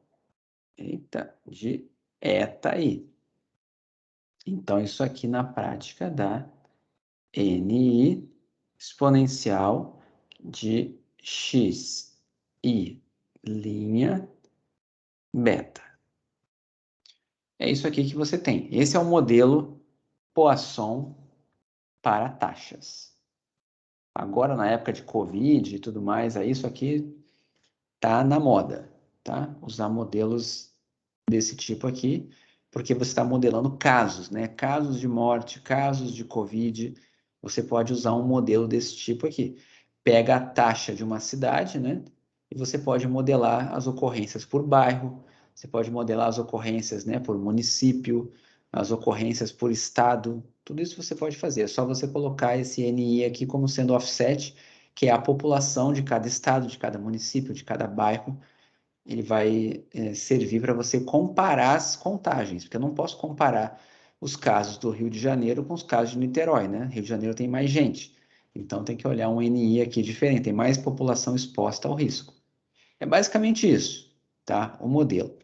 de ETAI. Então, isso aqui na prática dá NI exponencial de x i linha beta. É isso aqui que você tem. Esse é o modelo Poisson para taxas. Agora, na época de Covid e tudo mais, isso aqui tá na moda, tá? Usar modelos desse tipo aqui, porque você está modelando casos, né? Casos de morte, casos de Covid. Você pode usar um modelo desse tipo aqui. Pega a taxa de uma cidade, né? E você pode modelar as ocorrências por bairro, você pode modelar as ocorrências, né, por município, as ocorrências por estado. Tudo isso você pode fazer. É só você colocar esse NI aqui como sendo offset, que é a população de cada estado, de cada município, de cada bairro. Ele vai servir para você comparar as contagens, porque eu não posso comparar os casos do Rio de Janeiro com os casos de Niterói, né? Rio de Janeiro tem mais gente, então tem que olhar um NI aqui diferente, tem mais população exposta ao risco. É basicamente isso, tá? O modelo.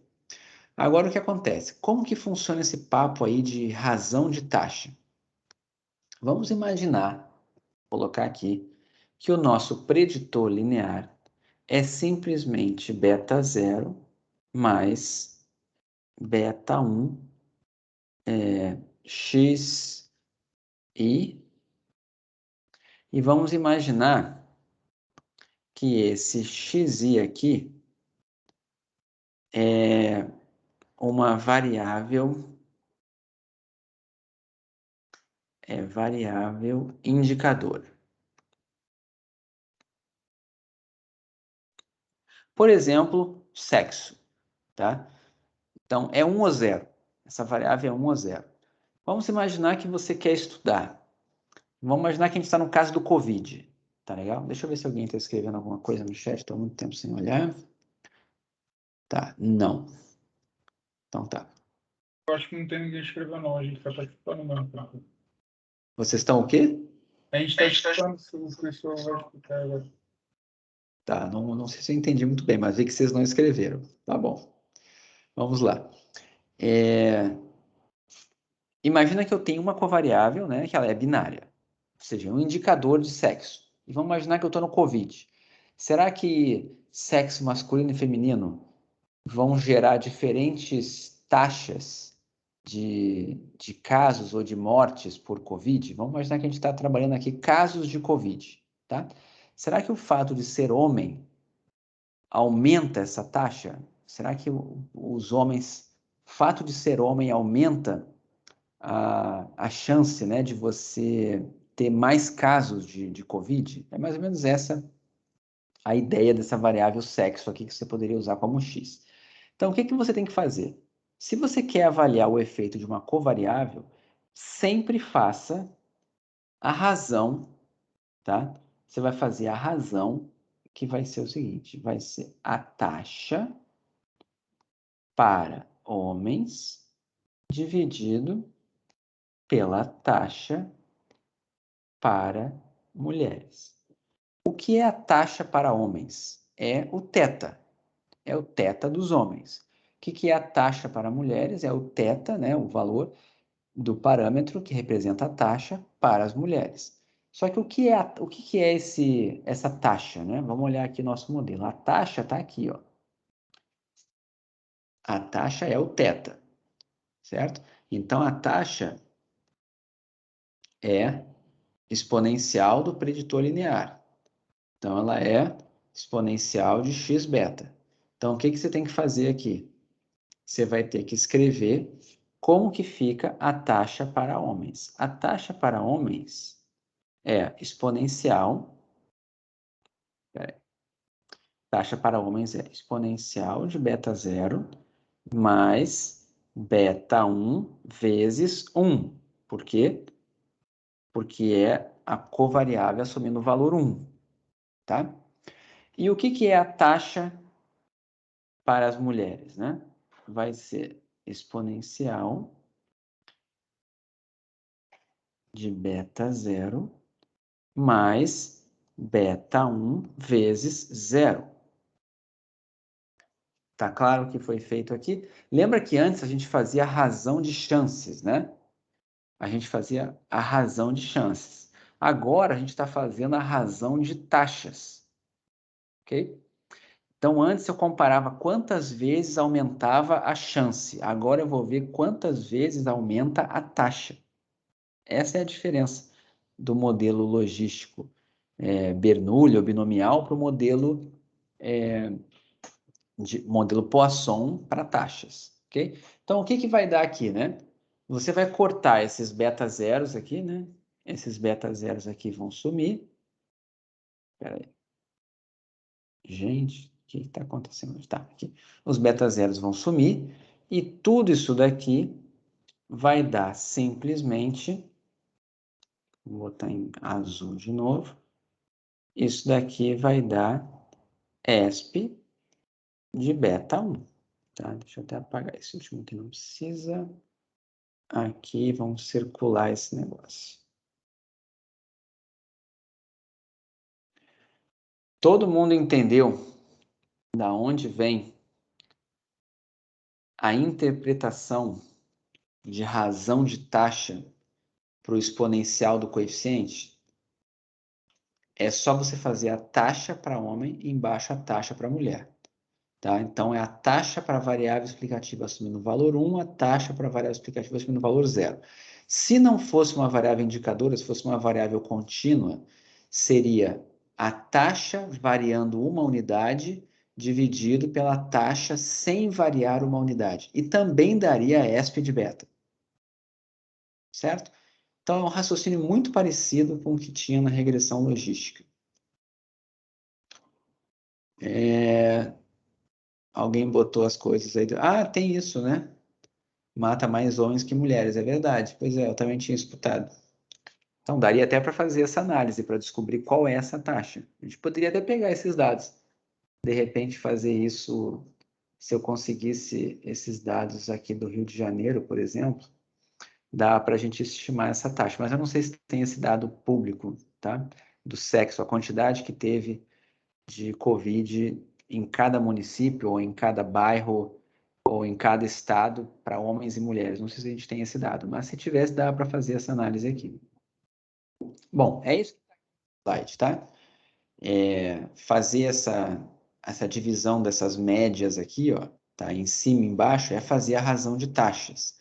Agora o que acontece? Como que funciona esse papo aí de razão de taxa? Vamos imaginar, colocar aqui, que o nosso preditor linear é simplesmente beta zero mais beta 1 x e vamos imaginar que esse xi aqui é uma variável indicador. Por exemplo, sexo, tá? Então, é 1 ou 0. Essa variável é 1 ou 0. Vamos imaginar que você quer estudar. Vamos imaginar que a gente está no caso do Covid. Tá legal? Deixa eu ver se alguém está escrevendo alguma coisa no chat. Estou há muito tempo sem olhar. Tá, não. Então tá. Eu acho que não tem ninguém escrevendo, não. A gente está participando mesmo. Tá? Vocês estão o quê? A gente está escutando se o professor vai explicar agora. Tá, não sei se eu entendi muito bem, mas vi que vocês não escreveram. Tá bom. Vamos lá. Imagina que eu tenho uma covariável, né, que ela é binária, ou seja, um indicador de sexo. E vamos imaginar que eu estou no Covid. Será que sexo masculino e feminino vão gerar diferentes taxas de casos ou de mortes por Covid? Vamos imaginar que a gente está trabalhando aqui casos de Covid, tá? Será que o fato de ser homem aumenta essa taxa? Será que os homens, o fato de ser homem aumenta a chance, né, de você ter mais casos de Covid? É mais ou menos essa a ideia dessa variável sexo aqui que você poderia usar como X. Então, o que que você tem que fazer? Se você quer avaliar o efeito de uma covariável, sempre faça a razão, tá? Você vai fazer a razão que vai ser o seguinte, vai ser a taxa para homens dividido pela taxa para mulheres. O que é a taxa para homens? É o θ. É o θ dos homens. O que é a taxa para mulheres? É o θ, né, o valor do parâmetro que representa a taxa para as mulheres. Só que o que é essa taxa, né? Vamos olhar aqui nosso modelo. A taxa está aqui, ó. A taxa é o θ, certo? Então, a taxa é exponencial do preditor linear. Então, ela é exponencial de x beta. Então, o que você tem que fazer aqui? Você vai ter que escrever como que fica a taxa para homens. A taxa para homens é exponencial. Taxa para homens é exponencial de beta 0 mais beta 1 vezes 1. Por quê? Porque é a covariável assumindo o valor 1. Tá? E o que é a taxa para as mulheres, né? Vai ser exponencial de beta 0 mais beta 1 vezes 0. Tá claro o que foi feito aqui? Lembra que antes a gente fazia a razão de chances, né? A gente fazia a razão de chances. Agora a gente está fazendo a razão de taxas, ok? Então, antes eu comparava quantas vezes aumentava a chance. Agora eu vou ver quantas vezes aumenta a taxa. Essa é a diferença do modelo logístico Bernoulli ou binomial para o modelo Poisson para taxas. Okay? Então, Então, o que que vai dar aqui, né? Você vai cortar esses beta zeros aqui, né? Esses beta zeros aqui vão sumir. Espera aí. Gente, o que está acontecendo? Tá, aqui. Os beta zeros vão sumir e tudo isso daqui vai dar simplesmente, vou botar em azul de novo, isso daqui vai dar ESP de beta 1. Tá? Deixa eu até apagar esse último que não precisa. Aqui, vamos circular esse negócio. Todo mundo entendeu da onde vem a interpretação de razão de taxa para o exponencial do coeficiente? É só você fazer a taxa para homem e embaixo a taxa para mulher. Tá? Então, é a taxa para a variável explicativa assumindo o valor 1, a taxa para a variável explicativa assumindo o valor 0. Se não fosse uma variável indicadora, se fosse uma variável contínua, seria a taxa variando uma unidade dividido pela taxa sem variar uma unidade. E também daria a ESP de beta. Certo? Então, é um raciocínio muito parecido com o que tinha na regressão logística. Alguém botou as coisas aí. Ah, tem isso, né? Mata mais homens que mulheres, é verdade. Pois é, eu também tinha escutado. Então, daria até para fazer essa análise, para descobrir qual é essa taxa. A gente poderia até pegar esses dados. De repente, fazer isso, se eu conseguisse esses dados aqui do Rio de Janeiro, por exemplo, dá para a gente estimar essa taxa. Mas eu não sei se tem esse dado público, tá? Do sexo, a quantidade que teve de Covid em cada município, ou em cada bairro, ou em cada estado, para homens e mulheres. Não sei se a gente tem esse dado, mas se tivesse, dá para fazer essa análise aqui. Bom, é isso que está no slide, tá? Fazer essa divisão dessas médias aqui, ó, tá? Em cima e embaixo, é fazer a razão de taxas.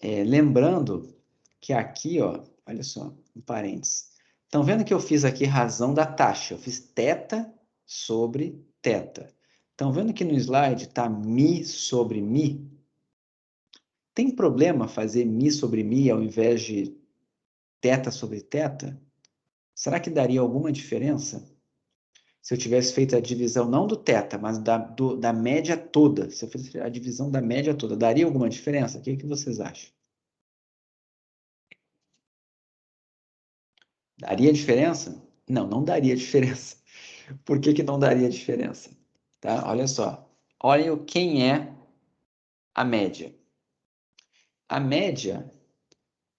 Lembrando que aqui, ó, olha só, um parênteses. Estão vendo que eu fiz aqui razão da taxa? Eu fiz θ sobre θ. Estão vendo que no slide está mi sobre mi? Tem problema fazer mi sobre mi ao invés de θ sobre θ? Será que daria alguma diferença? Se eu tivesse feito a divisão não do θ, mas da média toda. Se eu fizesse a divisão da média toda, daria alguma diferença? O que vocês acham? Daria diferença? Não, não daria diferença. Por que não daria diferença? Tá? Olha só. Olhem quem é a média. A média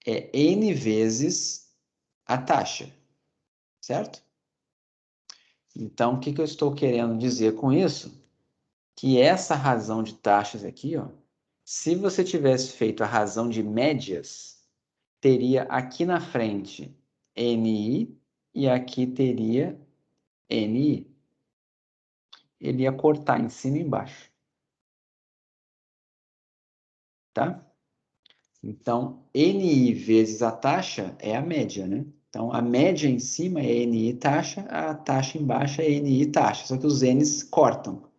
é n vezes a taxa, certo? Então, o que eu estou querendo dizer com isso? Que essa razão de taxas aqui, ó, se você tivesse feito a razão de médias, teria aqui na frente NI e aqui teria NI. Ele ia cortar em cima e embaixo. Tá? Então, NI vezes a taxa é a média, né? Então, a média em cima é NI taxa, a taxa embaixo é NI taxa, só que os N's cortam.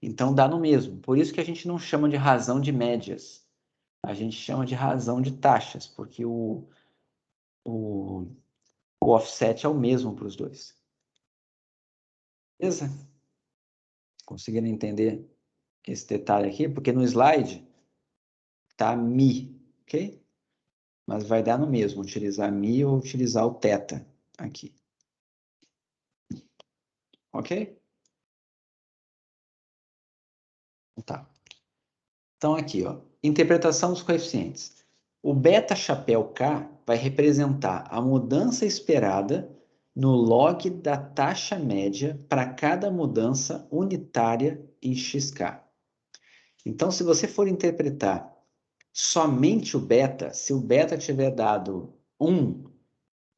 Então, dá no mesmo. Por isso que a gente não chama de razão de médias. A gente chama de razão de taxas, porque o offset é o mesmo para os dois. Beleza? Conseguiram entender esse detalhe aqui? Porque no slide tá mi, ok? Mas vai dar no mesmo, utilizar mi ou utilizar o θ aqui. Ok? Tá. Então, aqui, ó, interpretação dos coeficientes. O beta chapéu K vai representar a mudança esperada no log da taxa média para cada mudança unitária em xk. Então, se você for interpretar somente o beta, se o beta tiver dado 1,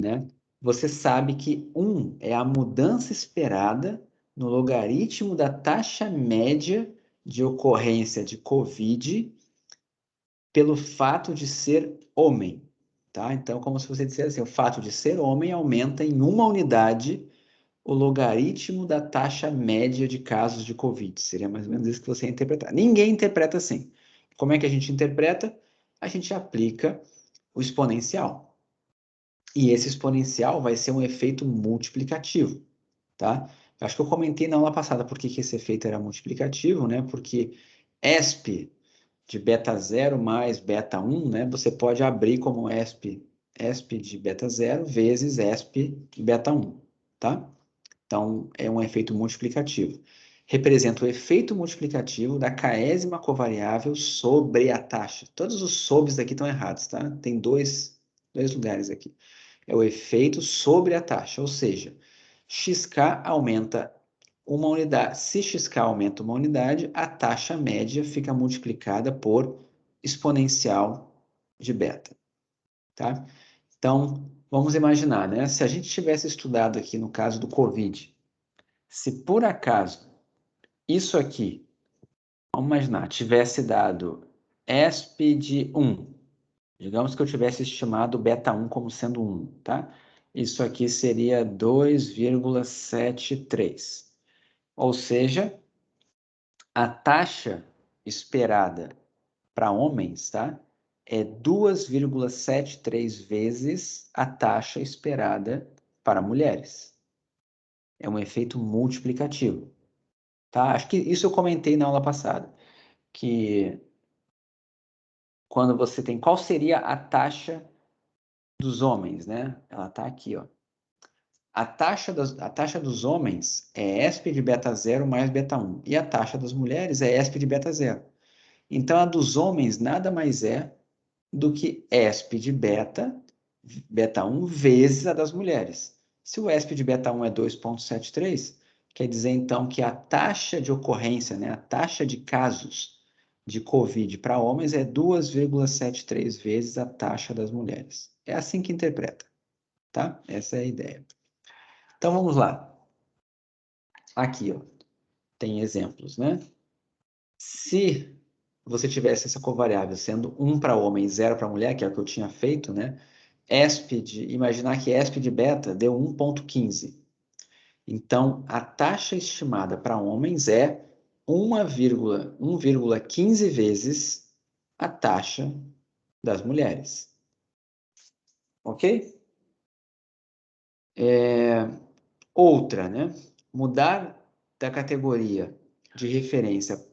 né, você sabe que 1 é a mudança esperada no logaritmo da taxa média de ocorrência de COVID pelo fato de ser homem. Tá? Então, como se você dissesse assim, o fato de ser homem aumenta em uma unidade o logaritmo da taxa média de casos de COVID. Seria mais ou menos isso que você ia interpretar. Ninguém interpreta assim. Como é que a gente interpreta? A gente aplica o exponencial. E esse exponencial vai ser um efeito multiplicativo, tá? Eu acho que eu comentei na aula passada por que esse efeito era multiplicativo, né? Porque ESP de beta 0 mais beta 1, né? Você pode abrir como ESP de beta 0 vezes ESP de beta 1, tá? Então, é um efeito multiplicativo. Representa o efeito multiplicativo da caésima covariável sobre a taxa. Todos os sobs aqui estão errados, tá? Tem dois lugares aqui. É o efeito sobre a taxa, ou seja, xk aumenta uma unidade. Se xk aumenta uma unidade, a taxa média fica multiplicada por exponencial de beta, tá? Então, vamos imaginar, né? Se a gente tivesse estudado aqui no caso do COVID, se por acaso isso aqui, vamos imaginar, tivesse dado ESP de 1, digamos que eu tivesse estimado beta 1 como sendo 1, tá? Isso aqui seria 2,73. Ou seja, a taxa esperada para homens, tá? É 2,73 vezes a taxa esperada para mulheres. É um efeito multiplicativo, tá? Acho que isso eu comentei na aula passada, que quando você tem, qual seria a taxa dos homens, né? Ela está aqui, ó. A taxa dos homens é ESP de beta 0 mais beta 1. E a taxa das mulheres é ESP de beta 0. Então, a dos homens nada mais é do que ESP de beta 1, vezes a das mulheres. Se o ESP de beta 1 é 2,73, quer dizer, então, que a taxa de ocorrência, né, a taxa de casos de COVID para homens é 2,73 vezes a taxa das mulheres. É assim que interpreta, tá? Essa é a ideia. Então, vamos lá. Aqui, ó, tem exemplos, né? Se você tivesse essa covariável sendo 1 para homem e 0 para mulher, que é o que eu tinha feito, né? Imaginar que ESP de beta deu 1,15. Então, a taxa estimada para homens é 1,15 vezes a taxa das mulheres. Ok? Outra, né? Mudar da categoria de referência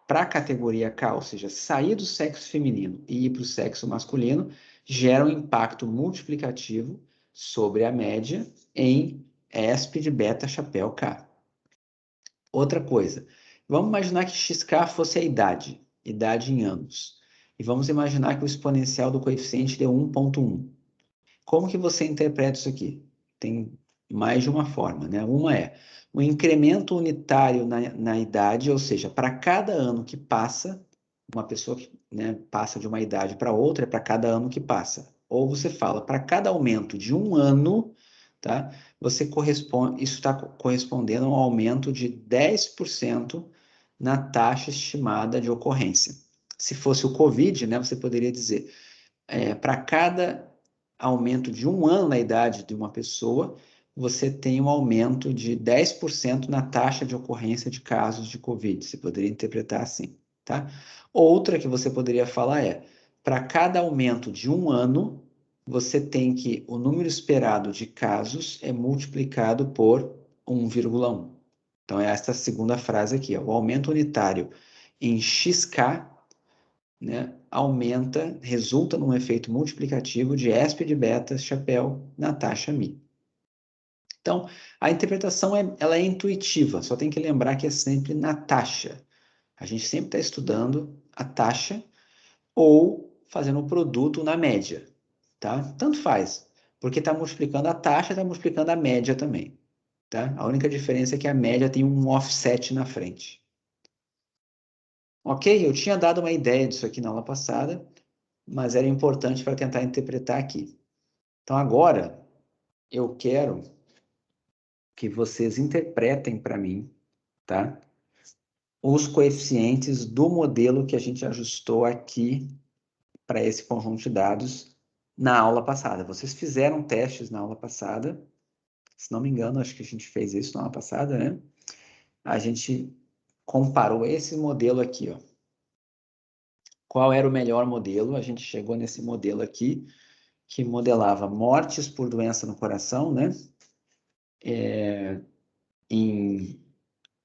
para a categoria K, ou seja, sair do sexo feminino e ir para o sexo masculino, gera um impacto multiplicativo sobre a média em ESP de beta chapéu K. Outra coisa, vamos imaginar que XK fosse a idade em anos. E vamos imaginar que o exponencial do coeficiente deu 1,1. Como que você interpreta isso aqui? Tem mais de uma forma, né? Uma é o incremento unitário na idade, ou seja, para cada ano que passa, uma pessoa que, né, passa de uma idade para outra, é para cada ano que passa. Ou você fala, para cada aumento de um ano, tá? Isso está correspondendo a um aumento de 10% na taxa estimada de ocorrência. Se fosse o COVID, né, você poderia dizer, para cada aumento de um ano na idade de uma pessoa, você tem um aumento de 10% na taxa de ocorrência de casos de COVID. Você poderia interpretar assim, tá? Outra que você poderia falar é, para cada aumento de um ano, você tem que o número esperado de casos é multiplicado por 1,1. Então, é esta segunda frase aqui, ó, o aumento unitário em XK, né, resulta num efeito multiplicativo de ESP de beta chapéu na taxa μ. Então, a interpretação ela é intuitiva, só tem que lembrar que é sempre na taxa. A gente sempre está estudando a taxa ou fazendo o produto na média, tá? Tanto faz, porque está multiplicando a taxa, está multiplicando a média também, tá? A única diferença é que a média tem um offset na frente. Ok? Eu tinha dado uma ideia disso aqui na aula passada, mas era importante para tentar interpretar aqui. Então, agora, eu quero que vocês interpretem para mim, tá? Os coeficientes do modelo que a gente ajustou aqui para esse conjunto de dados na aula passada. Vocês fizeram testes na aula passada, se não me engano, acho que a gente fez isso na aula passada, né? A gente comparou esse modelo aqui, ó. qual era o melhor modelo. A gente chegou nesse modelo aqui, que modelava mortes por doença no coração, né?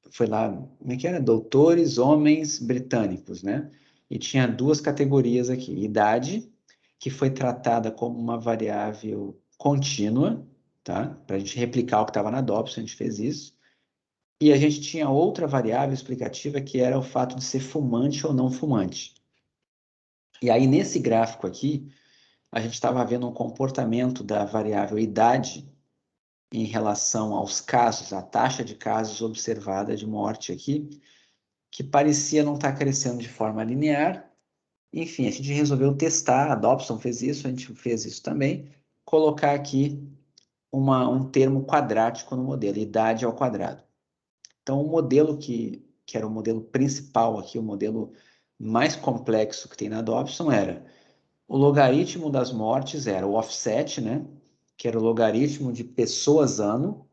Foi lá, como é que era? Doutores, homens britânicos, né? E tinha duas categorias aqui: idade, que foi tratada como uma variável contínua, tá? Para a gente replicar o que estava na Dobson, a gente fez isso. E a gente tinha outra variável explicativa, que era o fato de ser fumante ou não fumante. E aí, nesse gráfico aqui, a gente estava vendo um comportamento da variável idade em relação aos casos, a taxa de casos observada de morte aqui, que parecia não estar crescendo de forma linear. Enfim, a gente resolveu testar, a Dobson fez isso, a gente fez isso também, colocar aqui um termo quadrático no modelo, idade ao quadrado. Então, o modelo que era o modelo principal aqui, o modelo mais complexo que tem na Dobson era o logaritmo das mortes, era o offset, né? Que era o logaritmo de pessoas ano,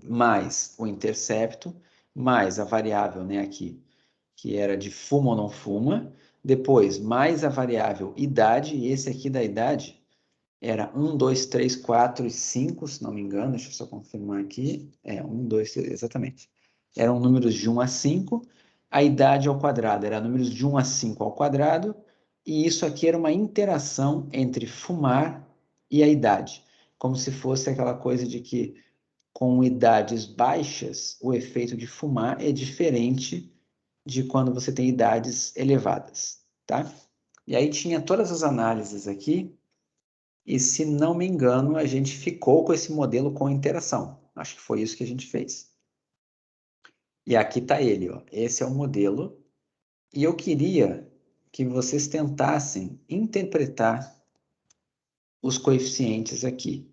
mais o intercepto, mais a variável, né, aqui, que era de fuma ou não fuma, depois mais a variável idade, e esse aqui da idade era 1, 2, 3, 4 e 5, se não me engano, deixa eu só confirmar aqui, 1, 2, 3, exatamente. Eram números de 1 a 5, a idade ao quadrado era números de 1 a 5 ao quadrado, e isso aqui era uma interação entre fumar e a idade, como se fosse aquela coisa de que com idades baixas, o efeito de fumar é diferente de quando você tem idades elevadas, tá? E aí tinha todas as análises aqui, e se não me engano, a gente ficou com esse modelo com interação. Acho que foi isso que a gente fez. E aqui está ele, ó. Esse é o modelo. E eu queria que vocês tentassem interpretar os coeficientes aqui,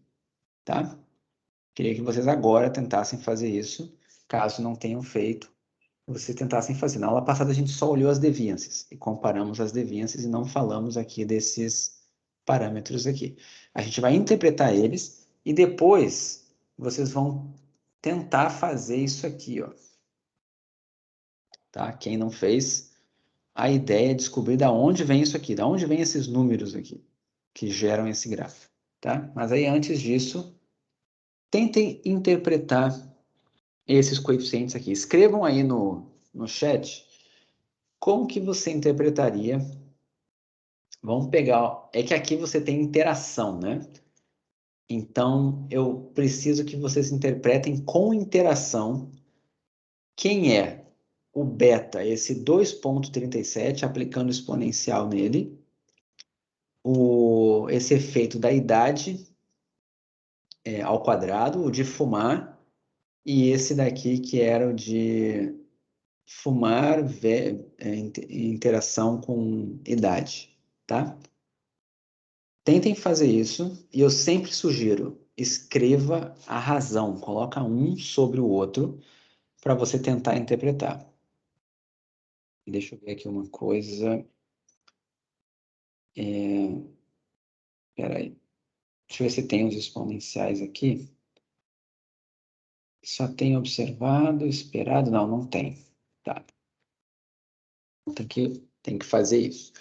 tá? Queria que vocês agora tentassem fazer isso, caso não tenham feito, vocês tentassem fazer. Na aula passada a gente só olhou as deviances e comparamos as deviances e não falamos aqui desses parâmetros aqui. A gente vai interpretar eles e depois vocês vão tentar fazer isso aqui, ó. Tá? Quem não fez, a ideia é descobrir da onde vem isso aqui, da onde vem esses números aqui que geram esse gráfico, tá? Mas aí antes disso, tentem interpretar esses coeficientes aqui. Escrevam aí no chat como que você interpretaria. Vamos pegar. É que aqui você tem interação, né? Então, eu preciso que vocês interpretem com interação quem é o beta, esse 2,37, aplicando exponencial nele, esse efeito da idade ao quadrado, o de fumar, e esse daqui que era o de fumar, interação com idade, tá? Tentem fazer isso e eu sempre sugiro, escreva a razão, coloca um sobre o outro para você tentar interpretar. Deixa eu ver aqui uma coisa. Peraí. Deixa eu ver se tem os exponenciais aqui. Só tem observado, esperado? Não, não tem. Tá. Tem que fazer isso.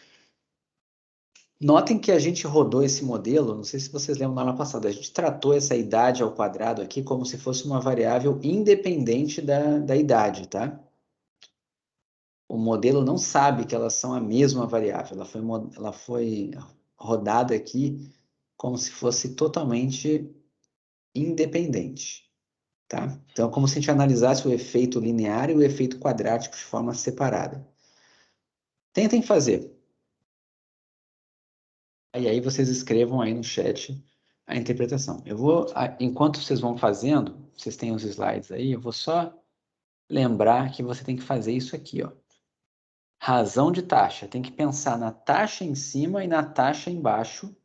Notem que a gente rodou esse modelo, não sei se vocês lembram na aula passada, a gente tratou essa idade ao quadrado aqui como se fosse uma variável independente da idade, tá? O modelo não sabe que elas são a mesma variável, ela foi rodada aqui como se fosse totalmente independente, tá? Então, é como se a gente analisasse o efeito linear e o efeito quadrático de forma separada. Tentem fazer. E aí vocês escrevam aí no chat a interpretação. Enquanto vocês vão fazendo, vocês têm os slides aí, eu vou só lembrar que você tem que fazer isso aqui, ó. Razão de taxa. Tem que pensar na taxa em cima e na taxa embaixo,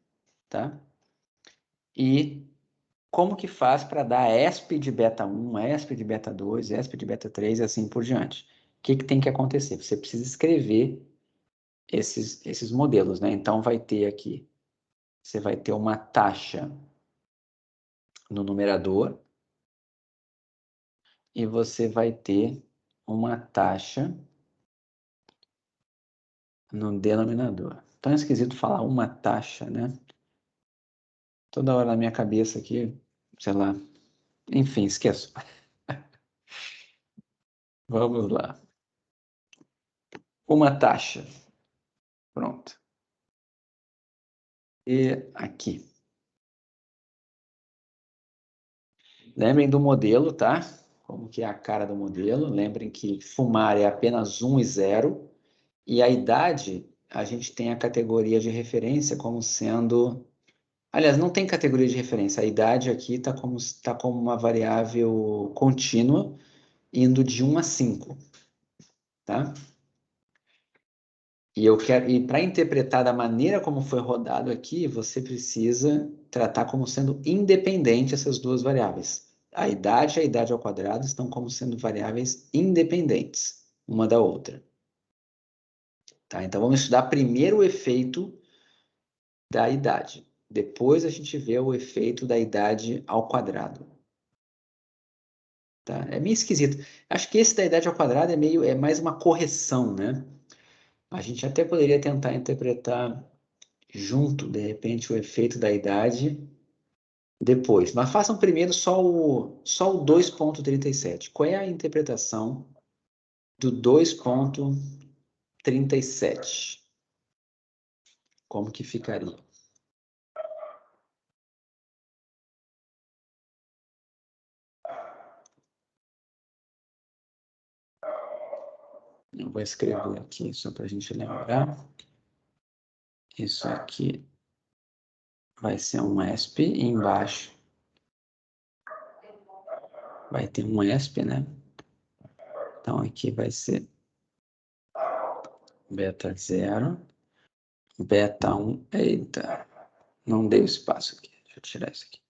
tá? E como que faz para dar ESP de beta 1, ESP de beta 2, ESP de beta 3 e assim por diante. O que tem que acontecer? Você precisa escrever esses modelos, né? Então, vai ter aqui, você vai ter uma taxa no numerador e você vai ter uma taxa no denominador. Tão esquisito falar uma taxa, né? Toda hora na minha cabeça aqui, sei lá. Enfim, esqueço. Vamos lá. Uma taxa. Pronto. E aqui. Lembrem do modelo, tá? Como que é a cara do modelo. Lembrem que fumar é apenas 1 e 0. E a idade, a gente tem a categoria de referência como sendo... Aliás, não tem categoria de referência. A idade aqui tá como uma variável contínua, indo de 1 a 5, tá? E para interpretar da maneira como foi rodado aqui, você precisa tratar como sendo independente essas duas variáveis. A idade e a idade ao quadrado estão como sendo variáveis independentes uma da outra. Tá? Então vamos estudar primeiro o efeito da idade. Depois a gente vê o efeito da idade ao quadrado. Tá? É meio esquisito. Acho que esse da idade ao quadrado é mais uma correção, né? A gente até poderia tentar interpretar junto, de repente, o efeito da idade depois. Mas façam primeiro só o 2,37. Qual é a interpretação do 2,37? Como que ficaria? Eu vou escrever aqui só para a gente lembrar. Isso aqui vai ser um ESP e embaixo vai ter um ESP, né? Então aqui vai ser beta 0, beta 1. Eita, não dei o espaço aqui. Deixa eu tirar isso aqui.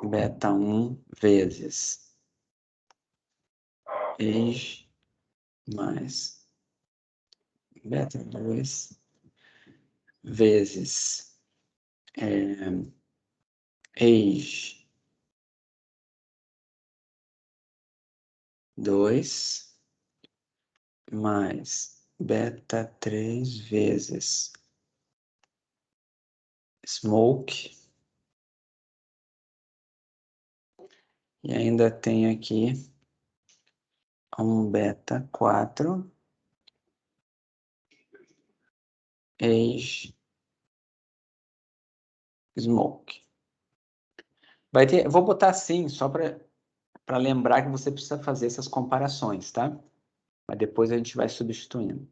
Beta 1 vezes ex mais beta 2 vezes ex 2 mais beta 3 vezes smoke. E ainda tem aqui um beta 4 ex smoke. Vai ter, vou botar assim só para lembrar que você precisa fazer essas comparações, tá? Mas depois a gente vai substituindo.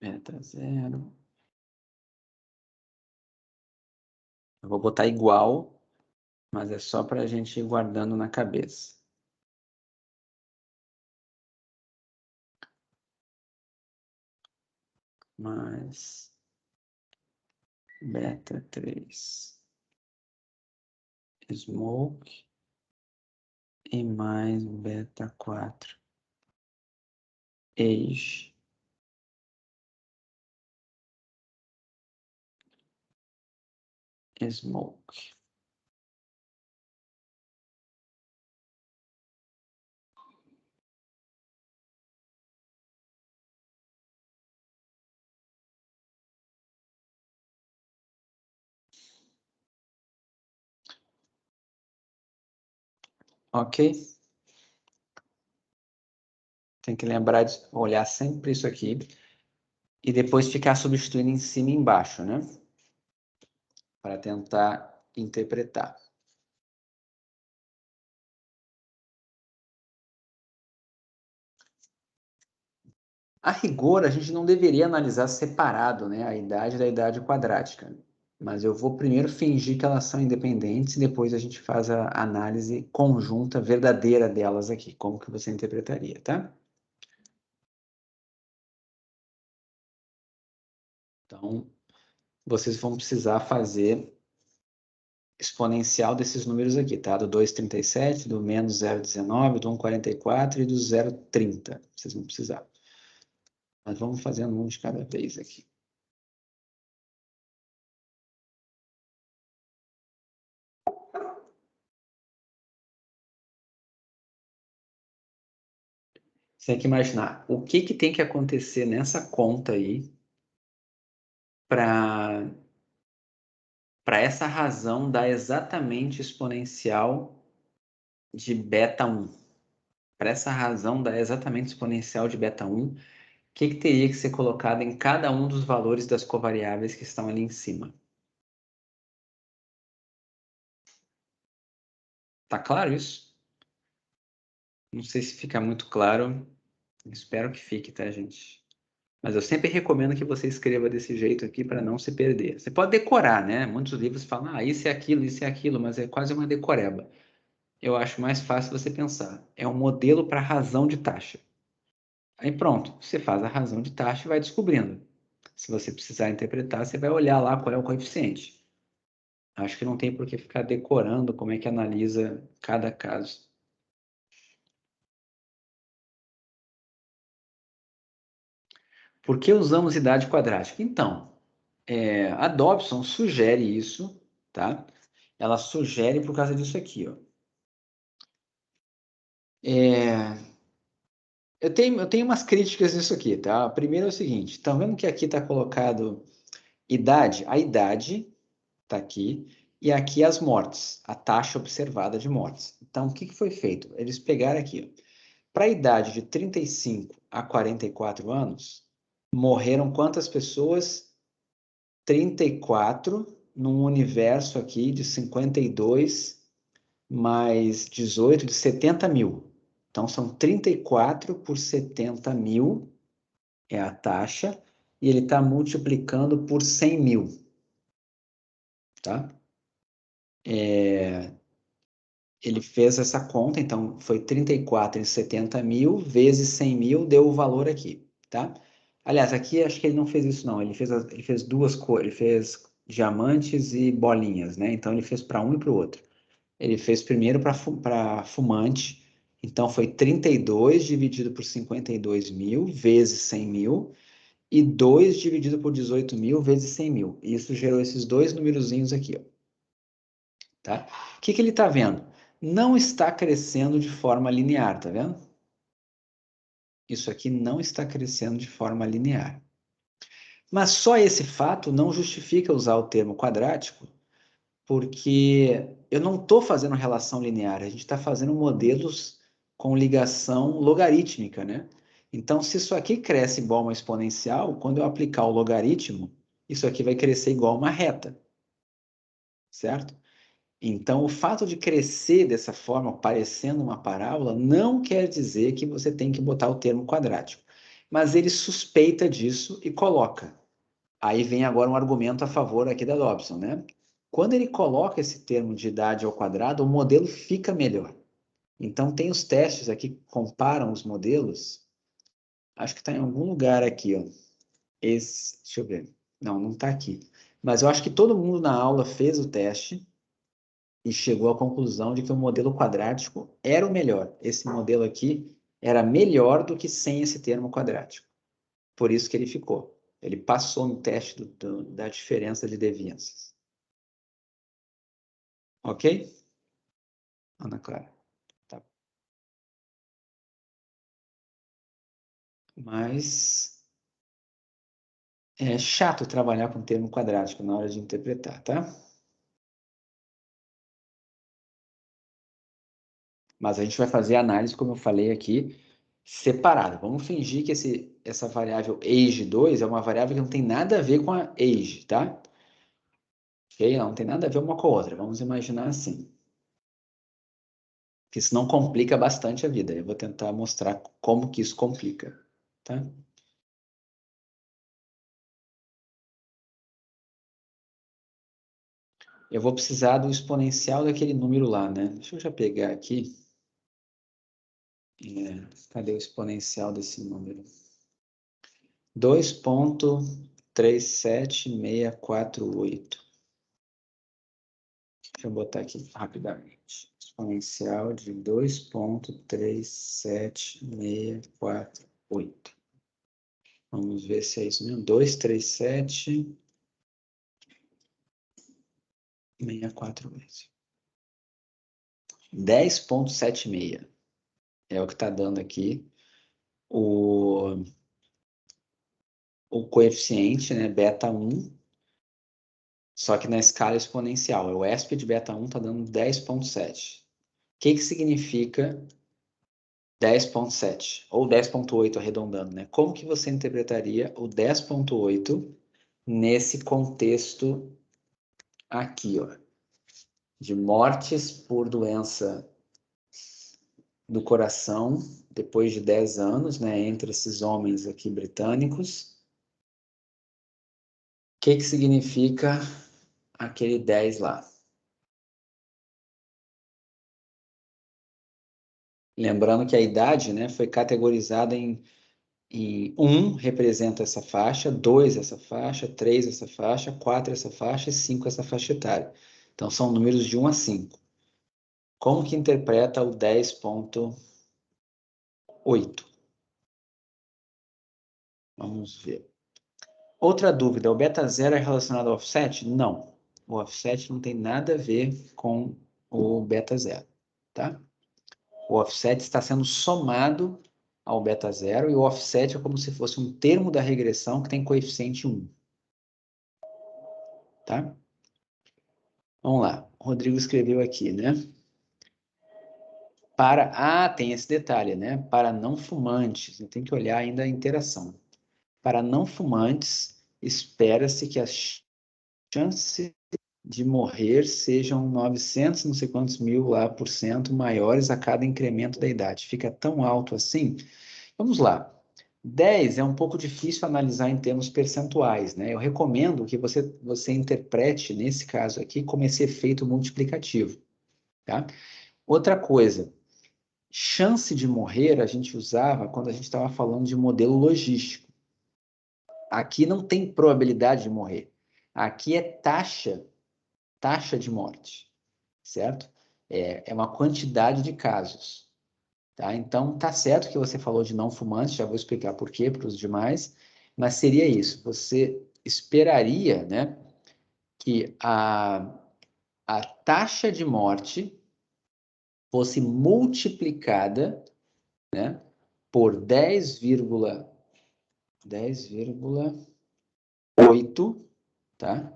Beta 0. Eu vou botar igual, mas é só para a gente ir guardando na cabeça. Mais beta 3 smoke e mais beta 4 ex smoke. Ok? Tem que lembrar de olhar sempre isso aqui e depois ficar substituindo em cima e embaixo, né? Para tentar interpretar. A rigor, a gente não deveria analisar separado, né, a idade da idade quadrática. Mas eu vou primeiro fingir que elas são independentes e depois a gente faz a análise conjunta verdadeira delas aqui. Como que você interpretaria, tá? Então, vocês vão precisar fazer exponencial desses números aqui, tá? Do 2,37, do menos 0,19, do 1,44 e do 0,30. Vocês vão precisar. Mas vamos fazendo um de cada vez aqui. Você tem que imaginar o que tem que acontecer nessa conta aí para essa razão dar exatamente exponencial de beta 1. Para essa razão dar exatamente exponencial de beta 1, o que teria que ser colocado em cada um dos valores das covariáveis que estão ali em cima? Tá claro isso? Não sei se fica muito claro. Espero que fique, tá, gente? Mas eu sempre recomendo que você escreva desse jeito aqui para não se perder. Você pode decorar, né? Muitos livros falam, isso é aquilo, mas é quase uma decoreba. Eu acho mais fácil você pensar. É um modelo para razão de taxa. Aí pronto, você faz a razão de taxa e vai descobrindo. Se você precisar interpretar, você vai olhar lá qual é o coeficiente. Acho que não tem por que ficar decorando como é que analisa cada caso. Por que usamos idade quadrática? Então, a Dobson sugere isso, tá? Ela sugere por causa disso aqui, ó. Eu tenho umas críticas nisso aqui, tá? Primeiro é o seguinte, estão vendo que aqui está colocado idade? A idade está aqui, e aqui as mortes, a taxa observada de mortes. Então, o que foi feito? Eles pegaram aqui, para a idade de 35 a 44 anos, morreram quantas pessoas? 34 num universo aqui de 52 mais 18 de 70 mil. Então, são 34 por 70 mil é a taxa, e ele está multiplicando por 100 mil, tá? Ele fez essa conta, então foi 34 em 70 mil vezes 100 mil, deu o valor aqui, tá? Aliás, aqui acho que ele não fez isso não, ele fez duas cores, ele fez diamantes e bolinhas, né? Então ele fez para um e para o outro. Ele fez primeiro para fumante, então foi 32 dividido por 52 mil vezes 100 mil, e 2 dividido por 18 mil vezes 100 mil. Isso gerou esses dois numerozinhos aqui, ó. Tá? O que ele está vendo? Não está crescendo de forma linear, tá vendo? Isso aqui não está crescendo de forma linear. Mas só esse fato não justifica usar o termo quadrático, porque eu não estou fazendo relação linear, a gente está fazendo modelos com ligação logarítmica, né? Então, se isso aqui cresce igual a uma exponencial, quando eu aplicar o logaritmo, isso aqui vai crescer igual a uma reta, certo? Então, o fato de crescer dessa forma, parecendo uma parábola, não quer dizer que você tem que botar o termo quadrático. Mas ele suspeita disso e coloca. Aí vem agora um argumento a favor aqui da Dobson, né? Quando ele coloca esse termo de idade ao quadrado, o modelo fica melhor. Então, tem os testes aqui que comparam os modelos. Acho que está em algum lugar aqui, ó. Deixa eu ver. Não, não está aqui. Mas eu acho que todo mundo na aula fez o teste e chegou à conclusão de que o modelo quadrático era o melhor. Esse modelo aqui era melhor do que sem esse termo quadrático. Por isso que ele ficou. Ele passou no teste da diferença de devianças. Ok? Ana Clara. Tá. Mas é chato trabalhar com termo quadrático na hora de interpretar, tá? Mas a gente vai fazer a análise, como eu falei aqui, separada. Vamos fingir que essa variável age2 é uma variável que não tem nada a ver com a age, tá? Ok? Não tem nada a ver uma com a outra. Vamos imaginar assim. Que isso não complica bastante a vida. Eu vou tentar mostrar como que isso complica, tá? Eu vou precisar do exponencial daquele número lá, né? Deixa eu já pegar aqui. Cadê o exponencial desse número? 2,37648. Deixa eu botar aqui rapidamente. Exponencial de 2,37648. Vamos ver se é isso mesmo. 2,37648. 10,76 é o que está dando aqui o coeficiente, né, beta 1, só que na escala exponencial. O ESP de beta 1 está dando 10,7. O que significa 10,7? Ou 10,8 arredondando, né? Como que você interpretaria o 10,8 nesse contexto aqui, ó, de mortes por doença do coração, depois de 10 anos, né, entre esses homens aqui britânicos? O que significa aquele 10 lá? Lembrando que a idade, né, foi categorizada em 1 representa essa faixa, 2 essa faixa, 3 essa faixa, 4 essa faixa e 5 essa faixa etária. Então, são números de 1 a 5. Como que interpreta o 10,8? Vamos ver. Outra dúvida, o beta 0 é relacionado ao offset? Não. O offset não tem nada a ver com o beta 0, tá? O offset está sendo somado ao beta 0 e o offset é como se fosse um termo da regressão que tem coeficiente 1. Tá? Vamos lá. O Rodrigo escreveu aqui, né? Tem esse detalhe, né? Para não fumantes, tem que olhar ainda a interação. Para não fumantes, espera-se que as chances de morrer sejam 900, não sei quantos mil lá por cento maiores a cada incremento da idade. Fica tão alto assim? Vamos lá. 10 é um pouco difícil analisar em termos percentuais, né? Eu recomendo que você interprete, nesse caso aqui, como esse efeito multiplicativo, tá? Outra coisa, chance de morrer a gente usava quando a gente estava falando de modelo logístico. Aqui não tem probabilidade de morrer. Aqui é taxa de morte, certo? É uma quantidade de casos, tá? Então, tá certo que você falou de não fumantes, já vou explicar por quê para os demais, mas seria isso. Você esperaria, né, que a taxa de morte fosse multiplicada, né, por 10,8, tá?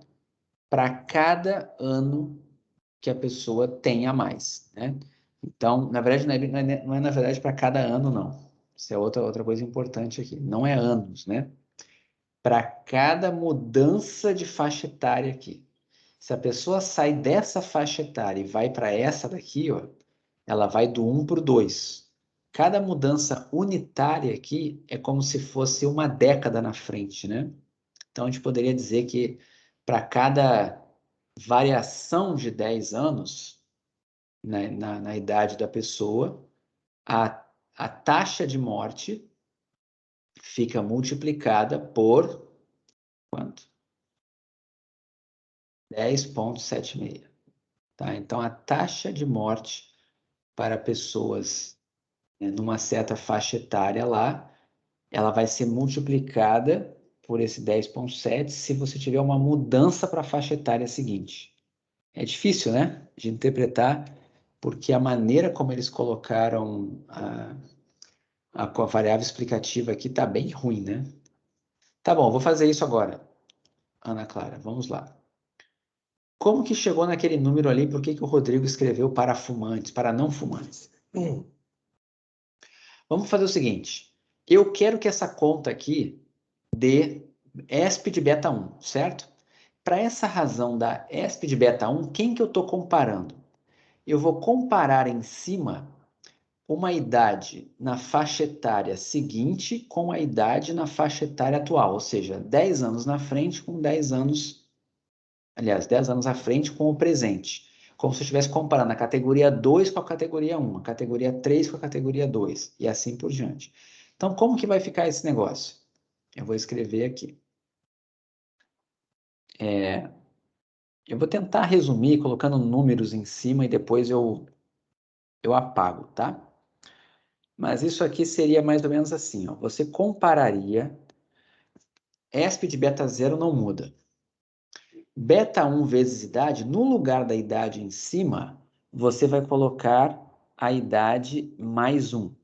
Para cada ano que a pessoa tenha mais, né? Então, na verdade, não é na verdade para cada ano, não. Isso é outra coisa importante aqui. Não é anos, né? Para cada mudança de faixa etária aqui. Se a pessoa sai dessa faixa etária e vai para essa daqui, ó, ela vai do 1 para o 2. Cada mudança unitária aqui é como se fosse uma década na frente, né? Então, a gente poderia dizer que para cada variação de 10 anos, né, na idade da pessoa, a taxa de morte fica multiplicada por quanto? 10,76. Tá? Então, a taxa de morte para pessoas, né, numa certa faixa etária lá, ela vai ser multiplicada por esse 10,7 se você tiver uma mudança para a faixa etária seguinte. É difícil, né, de interpretar, porque a maneira como eles colocaram a variável explicativa aqui está bem ruim, né? Tá bom, vou fazer isso agora, Ana Clara, vamos lá. Como que chegou naquele número ali? Por que o Rodrigo escreveu para fumantes, para não fumantes? Vamos fazer o seguinte. Eu quero que essa conta aqui dê ESP de beta 1, certo? Para essa razão da ESP de beta 1, quem que eu estou comparando? Eu vou comparar em cima uma idade na faixa etária seguinte com a idade na faixa etária atual, ou seja, 10 anos na frente com 10 anos, aliás, 10 anos à frente com o presente. Como se eu estivesse comparando a categoria 2 com a categoria 1, a categoria 3 com a categoria 2, e assim por diante. Então, como que vai ficar esse negócio? Eu vou escrever aqui. Eu vou tentar resumir colocando números em cima e depois eu apago, tá? Mas isso aqui seria mais ou menos assim, ó. Você compararia, ESP de beta 0 não muda. Beta 1 vezes idade, no lugar da idade em cima, você vai colocar a idade mais 1,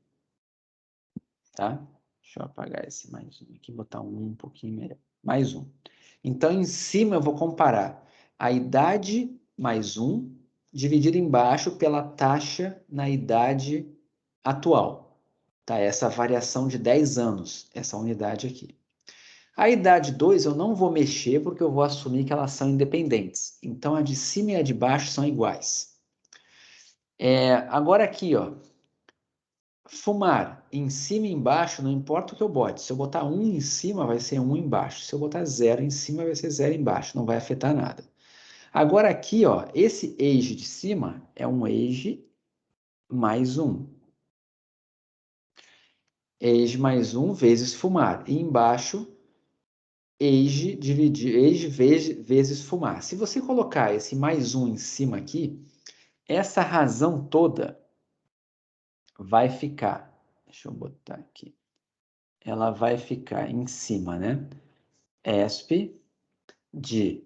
tá? Deixa eu apagar esse mais um aqui, botar um pouquinho melhor. Mais um. Então, em cima eu vou comparar a idade mais 1 dividido embaixo pela taxa na idade atual. Tá? Essa variação de 10 anos, essa unidade aqui. A idade 2 eu não vou mexer porque eu vou assumir que elas são independentes. Então, a de cima e a de baixo são iguais. Agora aqui, ó. Fumar em cima e embaixo, não importa o que eu bote. Se eu botar 1 em cima, vai ser 1 embaixo. Se eu botar 0 em cima, vai ser 0 embaixo. Não vai afetar nada. Agora aqui, ó, esse age de cima é um age mais 1. Age mais 1 vezes fumar. E embaixo, age vezes fumar. Se você colocar esse mais 1 em cima aqui, essa razão toda vai ficar. Deixa eu botar aqui. Ela vai ficar em cima, né? ESP de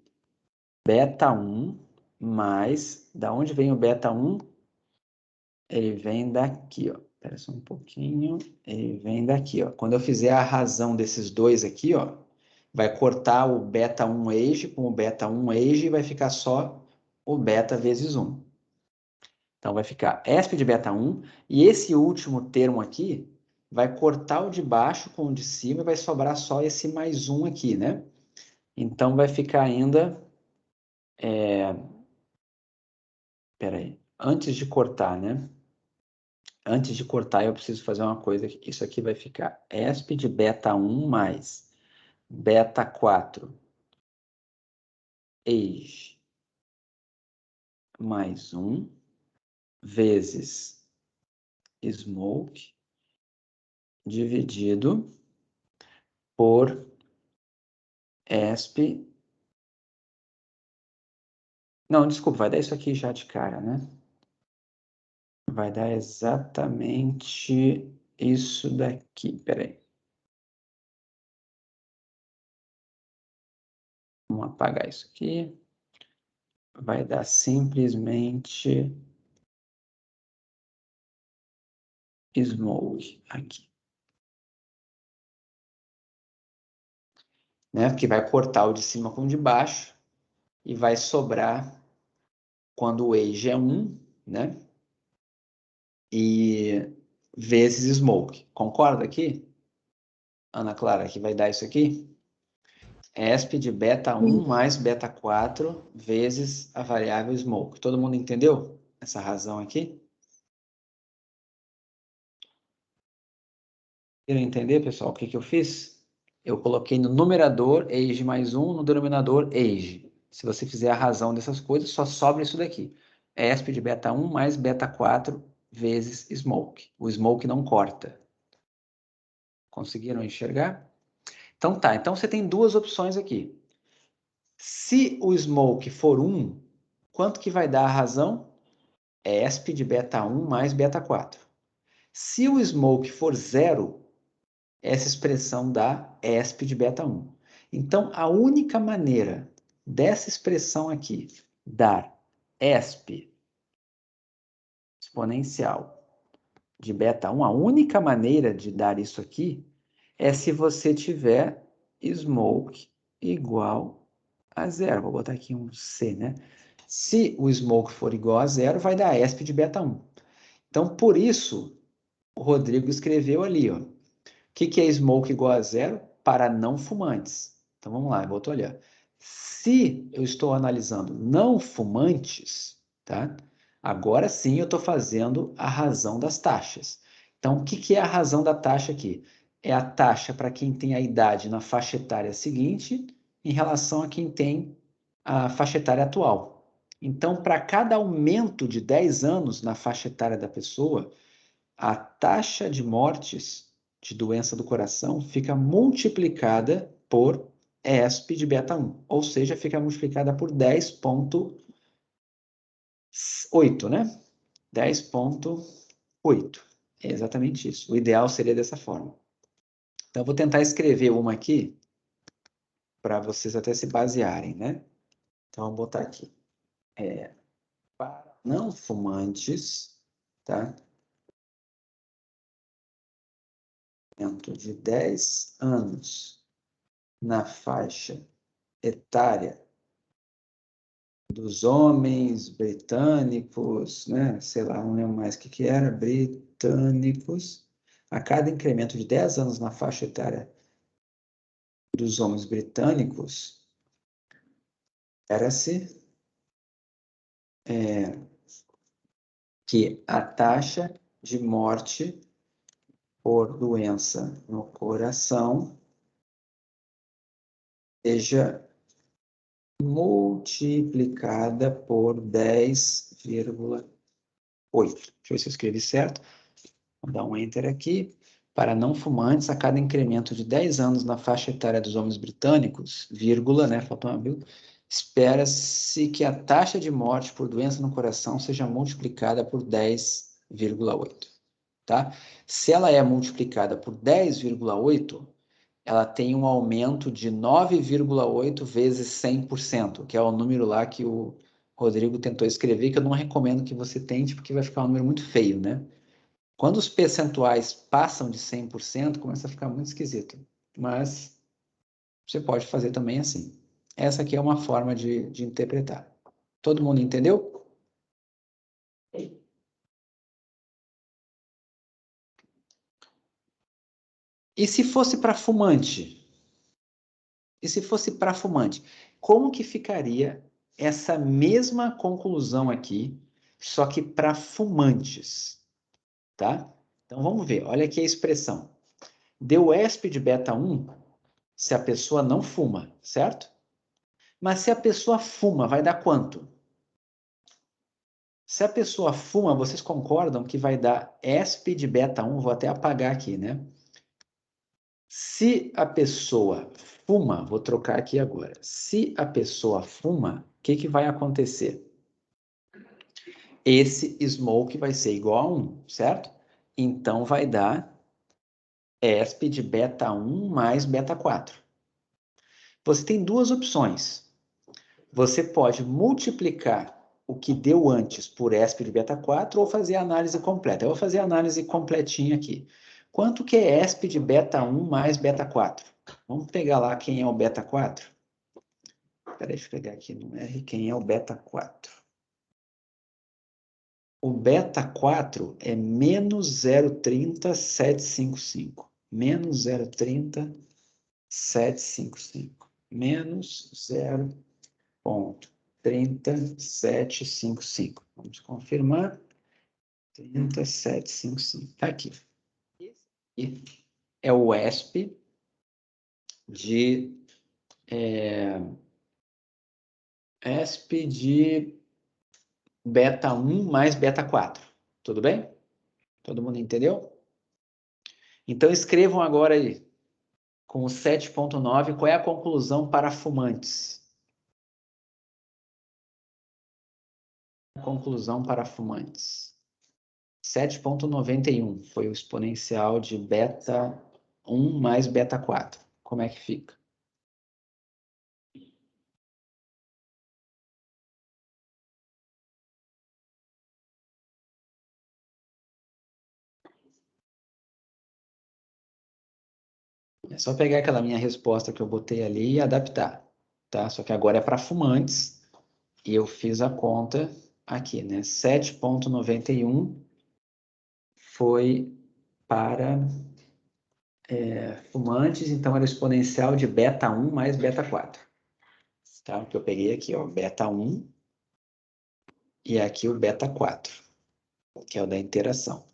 beta 1 mais... Da onde vem o beta 1? Ele vem daqui, ó. Espera só um pouquinho. Ele vem daqui, ó. Quando eu fizer a razão desses dois aqui, ó, vai cortar o beta 1 age com o beta 1 age e vai ficar só o beta vezes 1. Então, vai ficar ESP de beta 1 e esse último termo aqui vai cortar o de baixo com o de cima e vai sobrar só esse mais 1 aqui, né? Então, vai ficar ainda... Espera aí. Antes de cortar, né? Antes de cortar, eu preciso fazer uma coisa. Isso aqui vai ficar ESP de beta 1 mais beta 4 age mais 1 vezes smoke dividido por ESP. Não, desculpa, vai dar isso aqui já de cara, né? Vai dar exatamente isso daqui. Peraí. Vamos apagar isso aqui. Vai dar simplesmente smoke aqui. Né? Que vai cortar o de cima com o de baixo e vai sobrar quando o age é 1, né? E vezes smoke. Concorda aqui? Ana Clara, que vai dar isso aqui? ESP de beta 1 mais beta 4 vezes a variável smoke. Todo mundo entendeu essa razão aqui? Querem entender, pessoal, o que eu fiz? Eu coloquei no numerador age mais 1, no denominador age. Se você fizer a razão dessas coisas, só sobra isso daqui. ESP de beta 1 mais beta 4 vezes smoke. O smoke não corta. Conseguiram enxergar? Então tá, então você tem duas opções aqui. Se o smoke for 1, quanto que vai dar a razão? ESP de beta 1 mais beta 4. Se o smoke for 0, essa expressão dá ESP de beta 1. Então, a única maneira dessa expressão aqui dar ESP exponencial de beta 1, a única maneira de dar isso aqui é se você tiver smoke igual a 0. Vou botar aqui um C, né? Se o smoke for igual a 0, vai dar ESP de beta 1. Então, por isso, o Rodrigo escreveu ali, ó. O que é smoke igual a 0? Para não fumantes. Então, vamos lá, volto a olhar. Se eu estou analisando não fumantes, tá? Agora sim eu estou fazendo a razão das taxas. Então, o que é a razão da taxa aqui? É a taxa para quem tem a idade na faixa etária seguinte em relação a quem tem a faixa etária atual. Então, para cada aumento de 10 anos na faixa etária da pessoa, a taxa de mortes de doença do coração fica multiplicada por ESP de beta 1, ou seja, fica multiplicada por 10,8, né? 10,8. É exatamente isso. O ideal seria dessa forma. Então, eu vou tentar escrever uma aqui para vocês até se basearem, né? Então, vamos botar aqui. Para não fumantes, tá? dentro de 10 anos na faixa etária dos homens britânicos, né? Sei lá, não lembro mais o que era, britânicos, a cada incremento de 10 anos na faixa etária dos homens britânicos, era-se que a taxa de morte por doença no coração seja multiplicada por 10,8. Deixa eu ver se eu escrevi certo. Vou dar um Enter aqui. Para não fumantes, a cada incremento de 10 anos na faixa etária dos homens britânicos, vírgula, né, faltou uma vírgula, espera-se que a taxa de morte por doença no coração seja multiplicada por 10,8. Tá? Se ela é multiplicada por 10,8, ela tem um aumento de 9,8 vezes 100%, que é o número lá que o Rodrigo tentou escrever, que eu não recomendo que você tente, porque vai ficar um número muito feio, né? Quando os percentuais passam de 100%, começa a ficar muito esquisito. Mas você pode fazer também assim. Essa aqui é uma forma de interpretar. Todo mundo entendeu? E se fosse para fumante? E se fosse para fumante? Como que ficaria essa mesma conclusão aqui, só que para fumantes? Tá? Então vamos ver. Olha aqui a expressão. Deu ESP de beta 1 se a pessoa não fuma, certo? Mas se a pessoa fuma, vai dar quanto? Se a pessoa fuma, vocês concordam que vai dar ESP de beta 1? Vou até apagar aqui, né? Se a pessoa fuma, vou trocar aqui agora. Se a pessoa fuma, o que vai acontecer? Esse smoke vai ser igual a 1, certo? Então vai dar ESP de beta 1 mais beta 4. Você tem duas opções. Você pode multiplicar o que deu antes por ESP de beta 4 ou fazer a análise completa. Eu vou fazer a análise completinha aqui. Quanto que é ESP de beta 1 mais beta 4? Vamos pegar lá quem é o beta 4. Espera, deixa eu pegar aqui no R quem é o beta 4. O beta 4 é menos 0,30755. Menos 0,30755. Menos 0,3755. Vamos confirmar. 3755. Está aqui. E é o ESP de ESP de beta 1 mais beta 4. Tudo bem? Todo mundo entendeu? Então escrevam agora aí, com o 7.9, qual é a conclusão para fumantes? Conclusão para fumantes. 7.91 foi o exponencial de beta 1 mais beta 4. Como é que fica? É só pegar aquela minha resposta que eu botei ali e adaptar, tá? Só que agora é para fumantes e eu fiz a conta aqui, né? 7.91 foi para fumantes, então era o exponencial de beta 1 mais beta 4. Tá? O que eu peguei aqui, ó, beta 1 e aqui o beta 4, que é o da interação.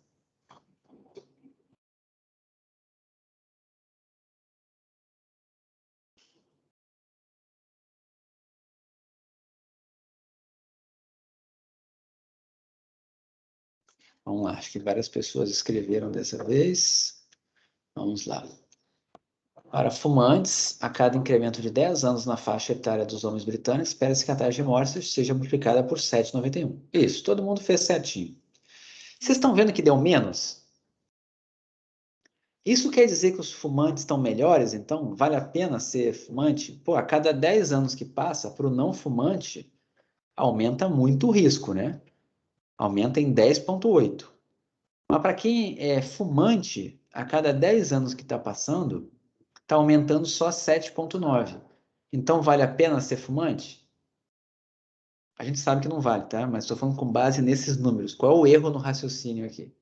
Vamos lá, acho que várias pessoas escreveram dessa vez. Vamos lá. Para fumantes, a cada incremento de 10 anos na faixa etária dos homens britânicos, espera-se que a taxa de morte seja multiplicada por 7,91. Isso, todo mundo fez certinho. Vocês estão vendo que deu menos? Isso quer dizer que os fumantes estão melhores, então vale a pena ser fumante? Pô, a cada 10 anos que passa, para o não fumante, aumenta muito o risco, né? Aumenta em 10,8. Mas para quem é fumante, a cada 10 anos que está passando, está aumentando só 7,9. Então, vale a pena ser fumante? A gente sabe que não vale, tá? Mas estou falando com base nesses números. Qual é o erro no raciocínio aqui?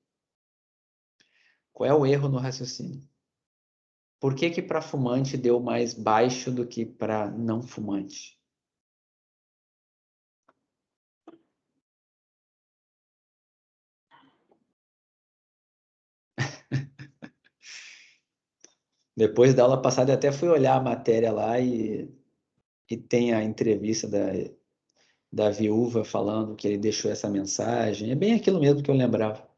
Qual é o erro no raciocínio? Por que que para fumante deu mais baixo do que para não fumante? Depois da aula passada, eu até fui olhar a matéria lá e tem a entrevista da viúva falando que ele deixou essa mensagem. É bem aquilo mesmo que eu lembrava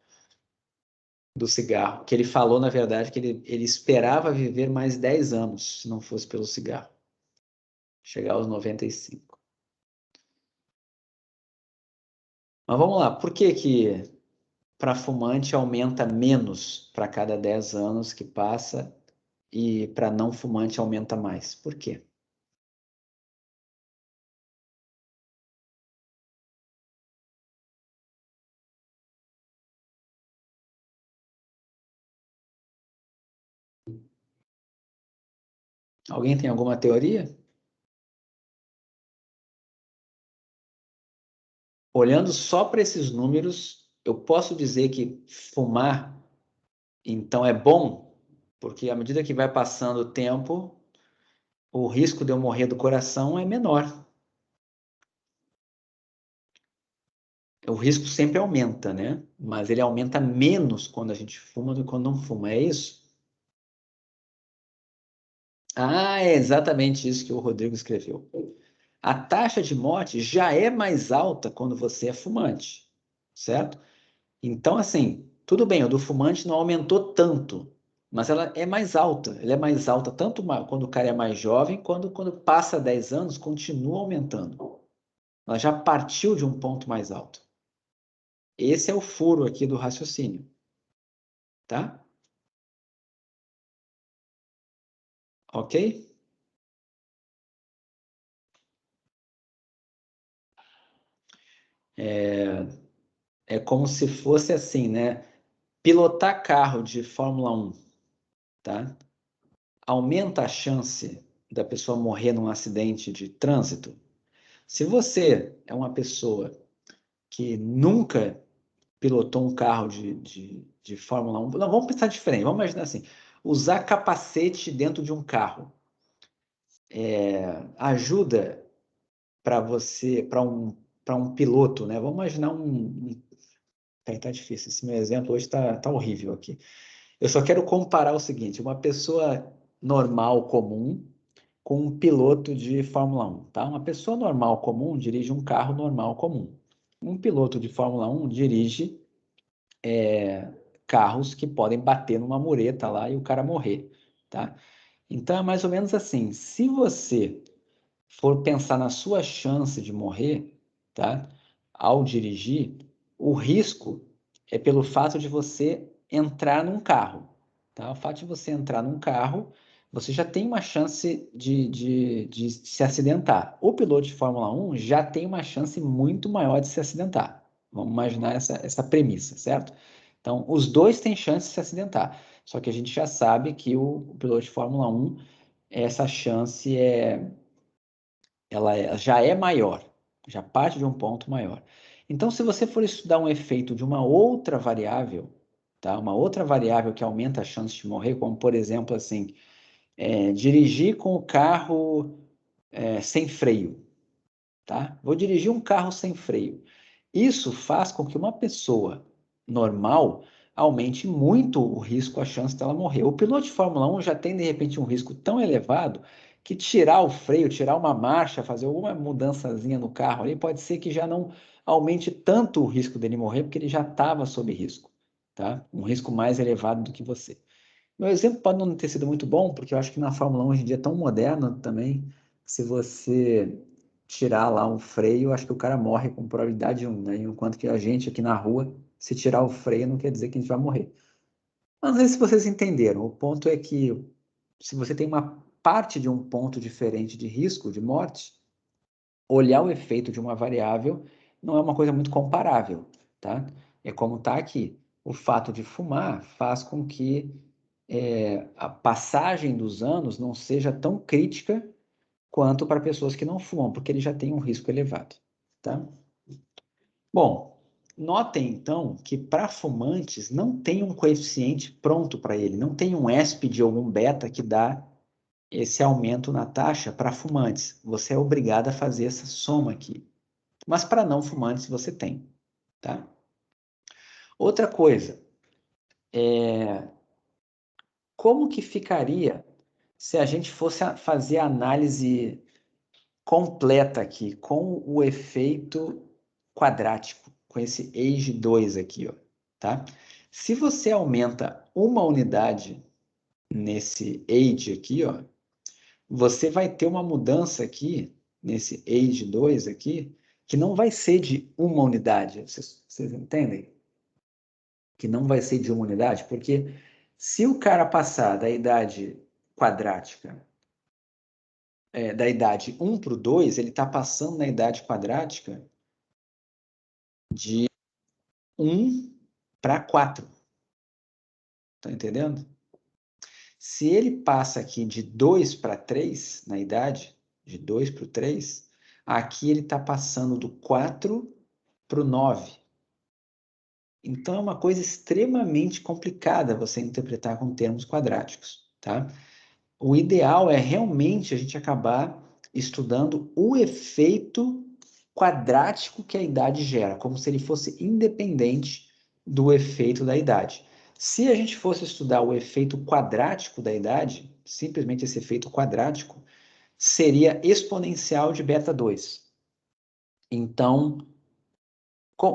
do cigarro. Que ele falou, na verdade, que ele esperava viver mais 10 anos se não fosse pelo cigarro. Chegar aos 95. Mas vamos lá, por que que para fumante aumenta menos para cada 10 anos que passa e para não fumante aumenta mais? Por quê? Alguém tem alguma teoria? Olhando só para esses números, eu posso dizer que fumar, então, é bom, porque à medida que vai passando o tempo, o risco de eu morrer do coração é menor. O risco sempre aumenta, né? Mas ele aumenta menos quando a gente fuma do que quando não fuma, é isso? Ah, é exatamente isso que o Rodrigo escreveu. A taxa de morte já é mais alta quando você é fumante, certo? Então, assim, tudo bem, o do fumante não aumentou tanto, mas ela é mais alta. Ela é mais alta tanto quando o cara é mais jovem, quando passa 10 anos, continua aumentando. Ela já partiu de um ponto mais alto. Esse é o furo aqui do raciocínio, tá? Ok? É como se fosse assim, né? Pilotar carro de Fórmula 1, tá? Aumenta a chance da pessoa morrer num acidente de trânsito. Se você é uma pessoa que nunca pilotou um carro de Fórmula 1, não, vamos pensar diferente, vamos imaginar assim, usar capacete dentro de um carro ajuda para você, para um piloto, né? Vamos imaginar tá difícil, esse meu exemplo hoje tá horrível aqui. Eu só quero comparar o seguinte, uma pessoa normal, comum, com um piloto de Fórmula 1, tá? Uma pessoa normal, comum, dirige um carro normal, comum. Um piloto de Fórmula 1 dirige carros que podem bater numa mureta lá e o cara morrer, tá? Então é mais ou menos assim, se você for pensar na sua chance de morrer, tá? Ao dirigir, o risco é pelo fato de você entrar num carro, tá? O fato de você entrar num carro, você já tem uma chance de se acidentar. O piloto de Fórmula 1 já tem uma chance muito maior de se acidentar. Vamos imaginar essa premissa, certo? Então, os dois têm chance de se acidentar. Só que a gente já sabe que o piloto de Fórmula 1, essa chance ela já é maior, já parte de um ponto maior. Então, se você for estudar um efeito de uma outra variável, tá? Uma outra variável que aumenta a chance de morrer, como por exemplo, assim, dirigir com o carro sem freio, tá? Vou dirigir um carro sem freio. Isso faz com que uma pessoa normal aumente muito o risco, a chance dela morrer. O piloto de Fórmula 1 já tem, de repente, um risco tão elevado que tirar o freio, tirar uma marcha, fazer alguma mudançazinha no carro ali, pode ser que já não aumente tanto o risco dele morrer, porque ele já estava sob risco, tá? Um risco mais elevado do que você. Meu exemplo pode não ter sido muito bom, porque eu acho que na Fórmula 1 hoje em dia é tão moderna também, se você tirar lá um freio, acho que o cara morre com probabilidade 1, né? Enquanto que a gente aqui na rua, se tirar o freio, não quer dizer que a gente vai morrer. Mas não sei se vocês entenderam. O ponto é que se você tem uma parte de um ponto diferente de risco de morte, olhar o efeito de uma variável não é uma coisa muito comparável, tá? É como está aqui. O fato de fumar faz com que a passagem dos anos não seja tão crítica quanto para pessoas que não fumam, porque ele já tem um risco elevado, tá? Bom, notem então que para fumantes não tem um coeficiente pronto para ele, não tem um ESPID ou um beta que dá esse aumento na taxa para fumantes. Você é obrigado a fazer essa soma aqui. Mas para não fumantes você tem, tá? Outra coisa, como que ficaria se a gente fosse fazer a análise completa aqui, com o efeito quadrático, com esse age 2 aqui, ó, tá? Se você aumenta uma unidade nesse age aqui, ó, você vai ter uma mudança aqui, nesse age 2 aqui, que não vai ser de uma unidade. Vocês entendem? Que não vai ser de uma unidade, porque se o cara passar da idade quadrática, da idade 1 para o 2, ele está passando na idade quadrática de 1 para 4. Tá entendendo? Se ele passa aqui de 2 para 3 na idade, de 2 para o 3, aqui ele está passando do 4 para o 9. Então é uma coisa extremamente complicada você interpretar com termos quadráticos, tá? O ideal é realmente a gente acabar estudando o efeito quadrático que a idade gera, como se ele fosse independente do efeito da idade. Se a gente fosse estudar o efeito quadrático da idade, simplesmente esse efeito quadrático, seria exponencial de beta 2. Então,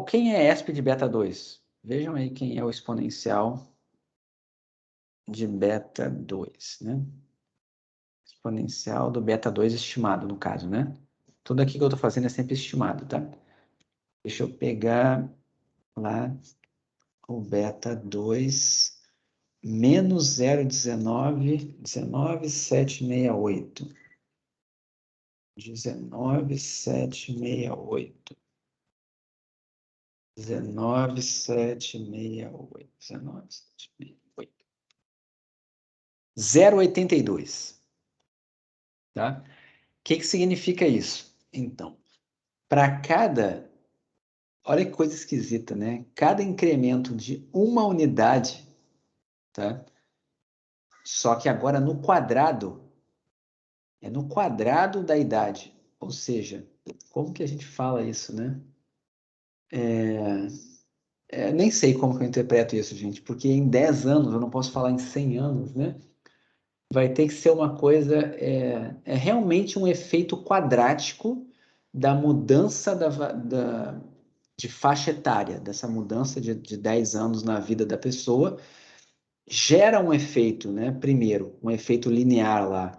quem é ESP de beta 2? Vejam aí quem é o exponencial de beta 2, né? Exponencial do beta 2 estimado, no caso, né? Tudo aqui que eu estou fazendo é sempre estimado, tá? Deixa eu pegar lá o beta 2 menos 0,19, 19,768. 19,768. 19,768. 19,768. 0,82. Tá? O que significa isso? Então, para cada... Olha que coisa esquisita, né? Cada incremento de uma unidade, tá? Só que agora no quadrado, é no quadrado da idade. Ou seja, como que a gente fala isso, né? Nem sei como que eu interpreto isso, gente, porque em 10 anos, eu não posso falar em 100 anos, né? Vai ter que ser uma coisa, é realmente um efeito quadrático da mudança de faixa etária, dessa mudança de 10 anos na vida da pessoa, gera um efeito, né? Primeiro, um efeito linear lá,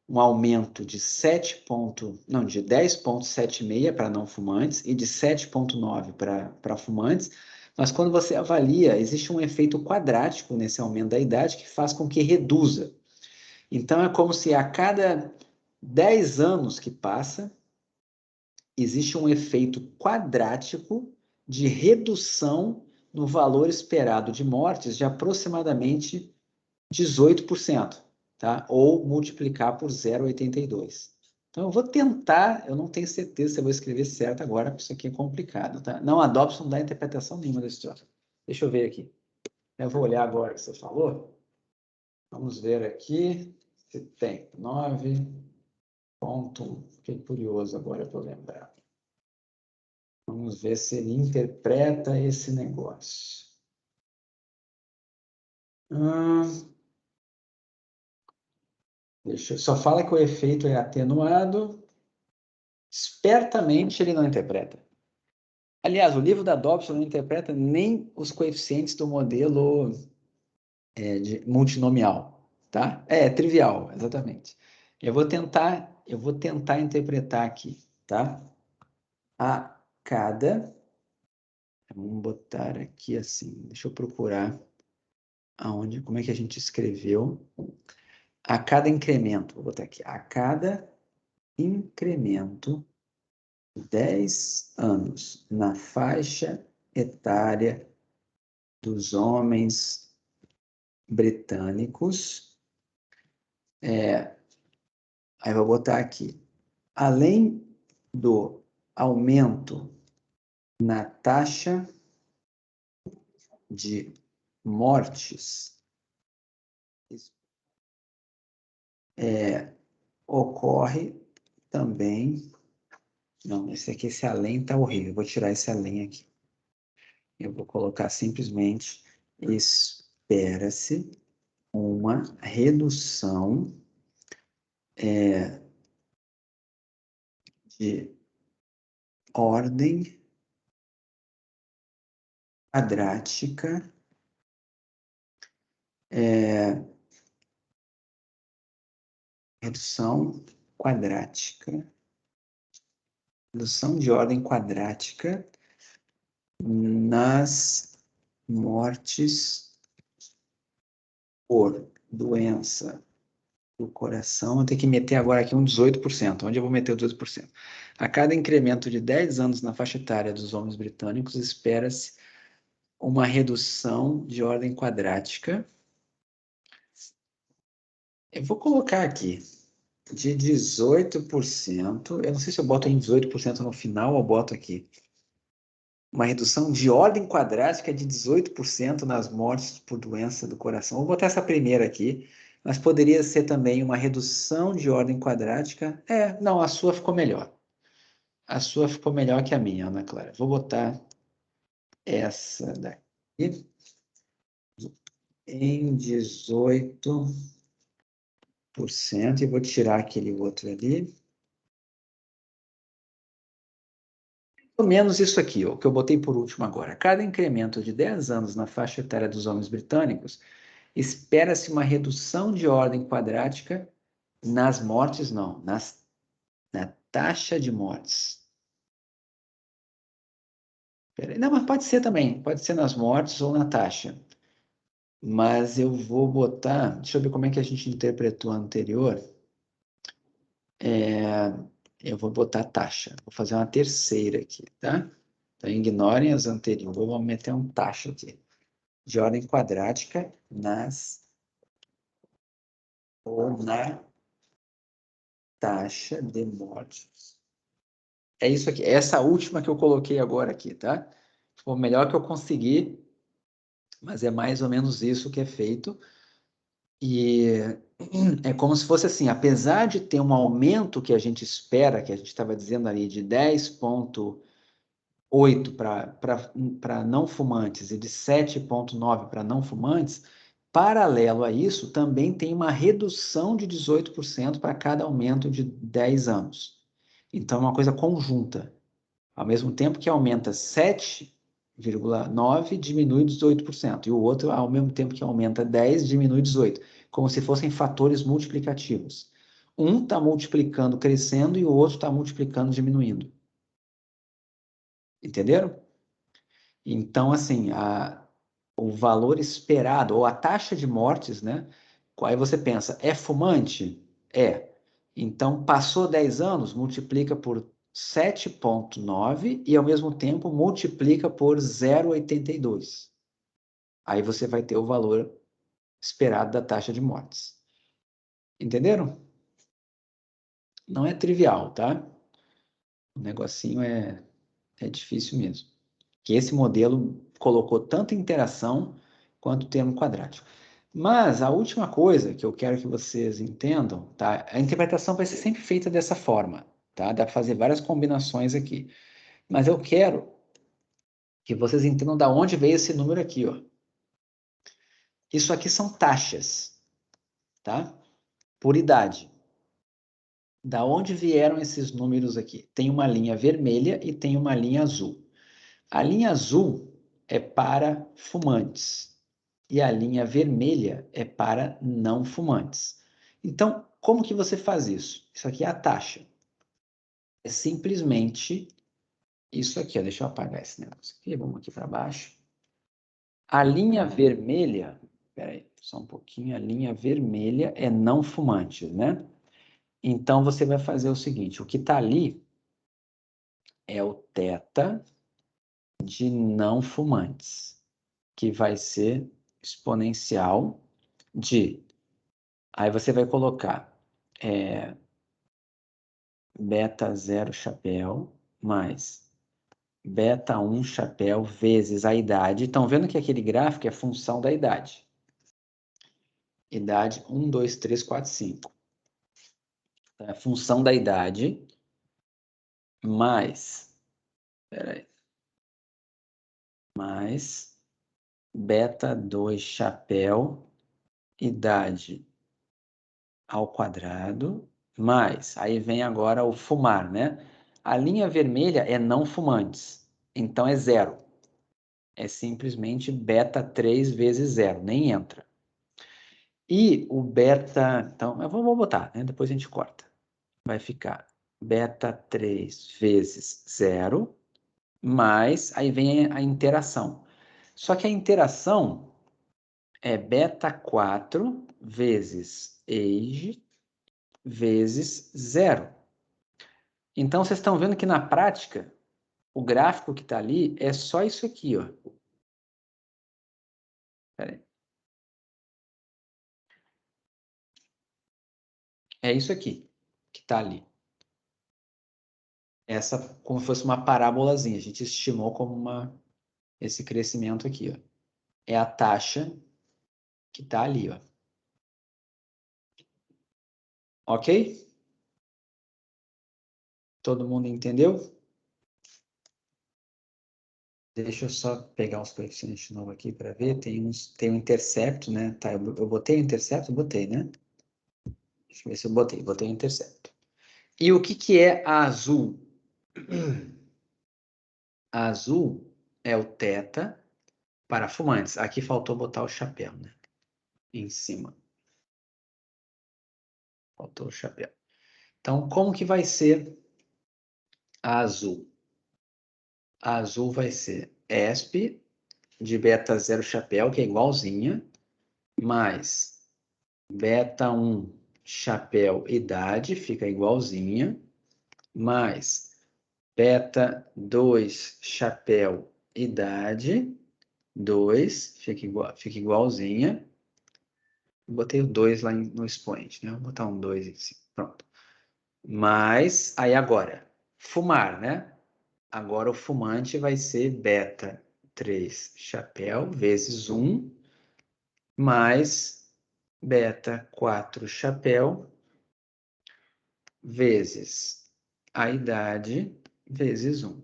um aumento de 10,76 para não fumantes e de 7,9 para fumantes, mas quando você avalia, existe um efeito quadrático nesse aumento da idade que faz com que reduza. Então, é como se a cada 10 anos que passa, existe um efeito quadrático de redução no valor esperado de mortes de aproximadamente 18%, tá? Ou multiplicar por 0,82. Então, eu vou tentar, eu não tenho certeza se eu vou escrever certo agora, porque isso aqui é complicado, tá? Não, a Dobson não dá interpretação nenhuma desse troço. Deixa eu ver aqui. Eu vou olhar agora o que você falou. Vamos ver aqui se tem 9,1. Fiquei curioso agora para lembrar. Vamos ver se ele interpreta esse negócio. Só fala que o efeito é atenuado. Espertamente ele não interpreta. Aliás, o livro da Dobson não interpreta nem os coeficientes do modelo de multinomial, tá? É trivial, exatamente. Eu vou tentar interpretar aqui, tá? A cada... Vamos botar aqui assim, deixa eu procurar como é que a gente escreveu. A cada incremento, vou botar aqui, a cada incremento 10 anos na faixa etária dos homens britânicos. Aí vou botar aqui. Além do aumento na taxa de mortes, ocorre também... Não, esse além tá horrível. Eu vou tirar esse além aqui. Eu vou colocar simplesmente espera-se uma redução de ordem quadrática redução de ordem quadrática nas mortes por doença do coração. Eu tenho que meter agora aqui um 18%. Onde eu vou meter o 18%? A cada incremento de 10 anos na faixa etária dos homens britânicos, espera-se uma redução de ordem quadrática. Eu vou colocar aqui de 18%. Eu não sei se eu boto em 18% no final ou boto aqui. Uma redução de ordem quadrática de 18% nas mortes por doença do coração. Vou botar essa primeira aqui, mas poderia ser também uma redução de ordem quadrática. Não, a sua ficou melhor. A sua ficou melhor que a minha, Ana Clara. Vou botar essa daqui em 18% e vou tirar aquele outro ali. Pelo menos isso aqui, ó, que eu botei por último agora. Cada incremento de 10 anos na faixa etária dos homens britânicos, espera-se uma redução de ordem quadrática nas mortes, não, na taxa de mortes. Não, mas pode ser também, pode ser nas mortes ou na taxa. Mas eu vou botar, deixa eu ver como é que a gente interpretou a anterior. Eu vou botar taxa, vou fazer uma terceira aqui, tá? Então, ignorem as anteriores, vou meter um taxa aqui. De ordem quadrática nas ou na taxa de mortes. É isso aqui, essa última que eu coloquei agora aqui, tá? Foi o melhor que eu consegui, mas é mais ou menos isso que é feito. E é como se fosse assim, apesar de ter um aumento que a gente espera, que a gente estava dizendo ali, de 10,8 para não fumantes e de 7,9 para não fumantes, paralelo a isso, também tem uma redução de 18% para cada aumento de 10 anos. Então, é uma coisa conjunta. Ao mesmo tempo que aumenta 7,9, diminui 18%. E o outro, ao mesmo tempo que aumenta 10, diminui 18%. Como se fossem fatores multiplicativos. Um está multiplicando, crescendo, e o outro está multiplicando, diminuindo. Entenderam? Então, assim, o valor esperado, ou a taxa de mortes, né? Aí você pensa, é fumante? É. Então, passou 10 anos, multiplica por 7,9 e, ao mesmo tempo, multiplica por 0,82. Aí você vai ter o valor esperado da taxa de mortes. Entenderam? Não é trivial, tá? O negocinho é difícil mesmo. Que esse modelo colocou tanta interação quanto o termo quadrático. Mas a última coisa que eu quero que vocês entendam, tá? A interpretação vai ser sempre feita dessa forma, tá? Dá para fazer várias combinações aqui. Mas eu quero que vocês entendam da onde veio esse número aqui, ó. Isso aqui são taxas, tá? Por idade. Da onde vieram esses números aqui? Tem uma linha vermelha e tem uma linha azul. A linha azul é para fumantes e a linha vermelha é para não fumantes. Então, como que você faz isso? Isso aqui é a taxa. É simplesmente isso aqui, ó. Deixa eu apagar esse negócio aqui, vamos aqui para baixo. A linha vermelha, peraí, só um pouquinho, a linha vermelha é não fumantes, né? Então, você vai fazer o seguinte, o que está ali é o θ de não fumantes, que vai ser exponencial Aí você vai colocar beta 0 chapéu mais beta 1 chapéu vezes a idade. Estão vendo que aquele gráfico é função da idade. Idade 1, 2, 3, 4, 5. É a função da idade mais... Peraí. Mais beta 2 chapéu, idade ao quadrado, mais, aí vem agora o fumar, né? A linha vermelha é não fumantes, então é 0. É simplesmente beta 3 vezes 0, nem entra. E o beta, então, eu vou botar, né? Depois a gente corta. Vai ficar beta 3 vezes 0, mais, aí vem a interação. Só que a interação é beta 4 vezes age vezes 0. Então, vocês estão vendo que na prática, o gráfico que está ali é só isso aqui, ó. Pera aí. É isso aqui que está ali. Essa como se fosse uma parábolazinha. A gente estimou como esse crescimento aqui, ó. É a taxa que está ali, ó. Ok? Todo mundo entendeu? Deixa eu só pegar os coeficientes de novo aqui para ver. Tem um intercepto, né? Tá, eu botei o intercepto? Botei, né? Deixa eu ver se eu botei. Botei o intercepto. E o que é a azul? A azul é o θ para fumantes. Aqui faltou botar o chapéu, né? Em cima. Faltou o chapéu. Então, como que vai ser a azul? A azul vai ser ESP de beta 0 chapéu, que é igualzinha, mais beta 1 chapéu idade, fica igualzinha, mais beta 2 chapéu idade, 2, fica igualzinha. Botei o 2 lá no expoente, né? Vou botar um 2 em cima. Pronto. Mas, aí agora, fumar, né? Agora o fumante vai ser beta 3 chapéu vezes 1 mais beta 4 chapéu vezes a idade vezes 1.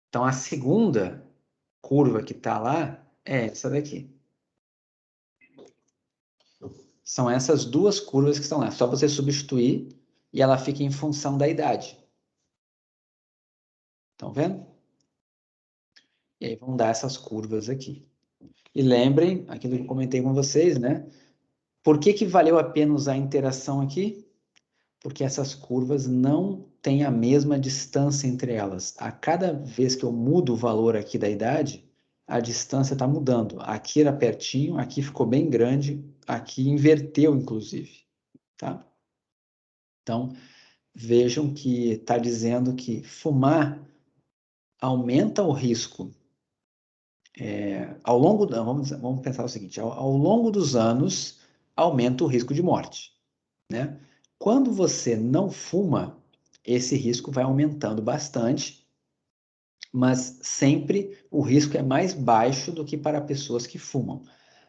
Então, a segunda curva que está lá é essa daqui. São essas duas curvas que estão lá. Só você substituir e ela fica em função da idade. Estão vendo? E aí vão dar essas curvas aqui. E lembrem, aquilo que eu comentei com vocês, né? Por que valeu a pena usar a interação aqui? Porque essas curvas não têm a mesma distância entre elas. A cada vez que eu mudo o valor aqui da idade, a distância está mudando. Aqui era pertinho, aqui ficou bem grande, aqui inverteu, inclusive. Tá? Então, vejam que está dizendo que fumar aumenta o risco. Vamos pensar o seguinte, ao longo dos anos, aumenta o risco de morte. Né? Quando você não fuma, esse risco vai aumentando bastante, mas sempre o risco é mais baixo do que para pessoas que fumam.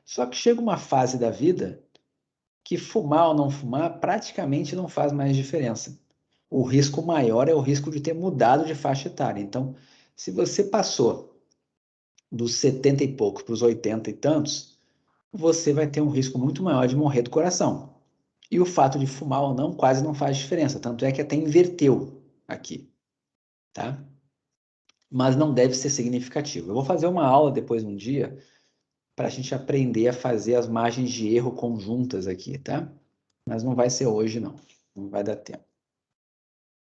Só que chega uma fase da vida que fumar ou não fumar praticamente não faz mais diferença. O risco maior é o risco de ter mudado de faixa etária. Então, se você passou dos 70 e poucos para os 80 e tantos, você vai ter um risco muito maior de morrer do coração. E o fato de fumar ou não quase não faz diferença. Tanto é que até inverteu aqui. Tá? Mas não deve ser significativo. Eu vou fazer uma aula depois um dia para a gente aprender a fazer as margens de erro conjuntas aqui, tá? Mas não vai ser hoje, não. Não vai dar tempo.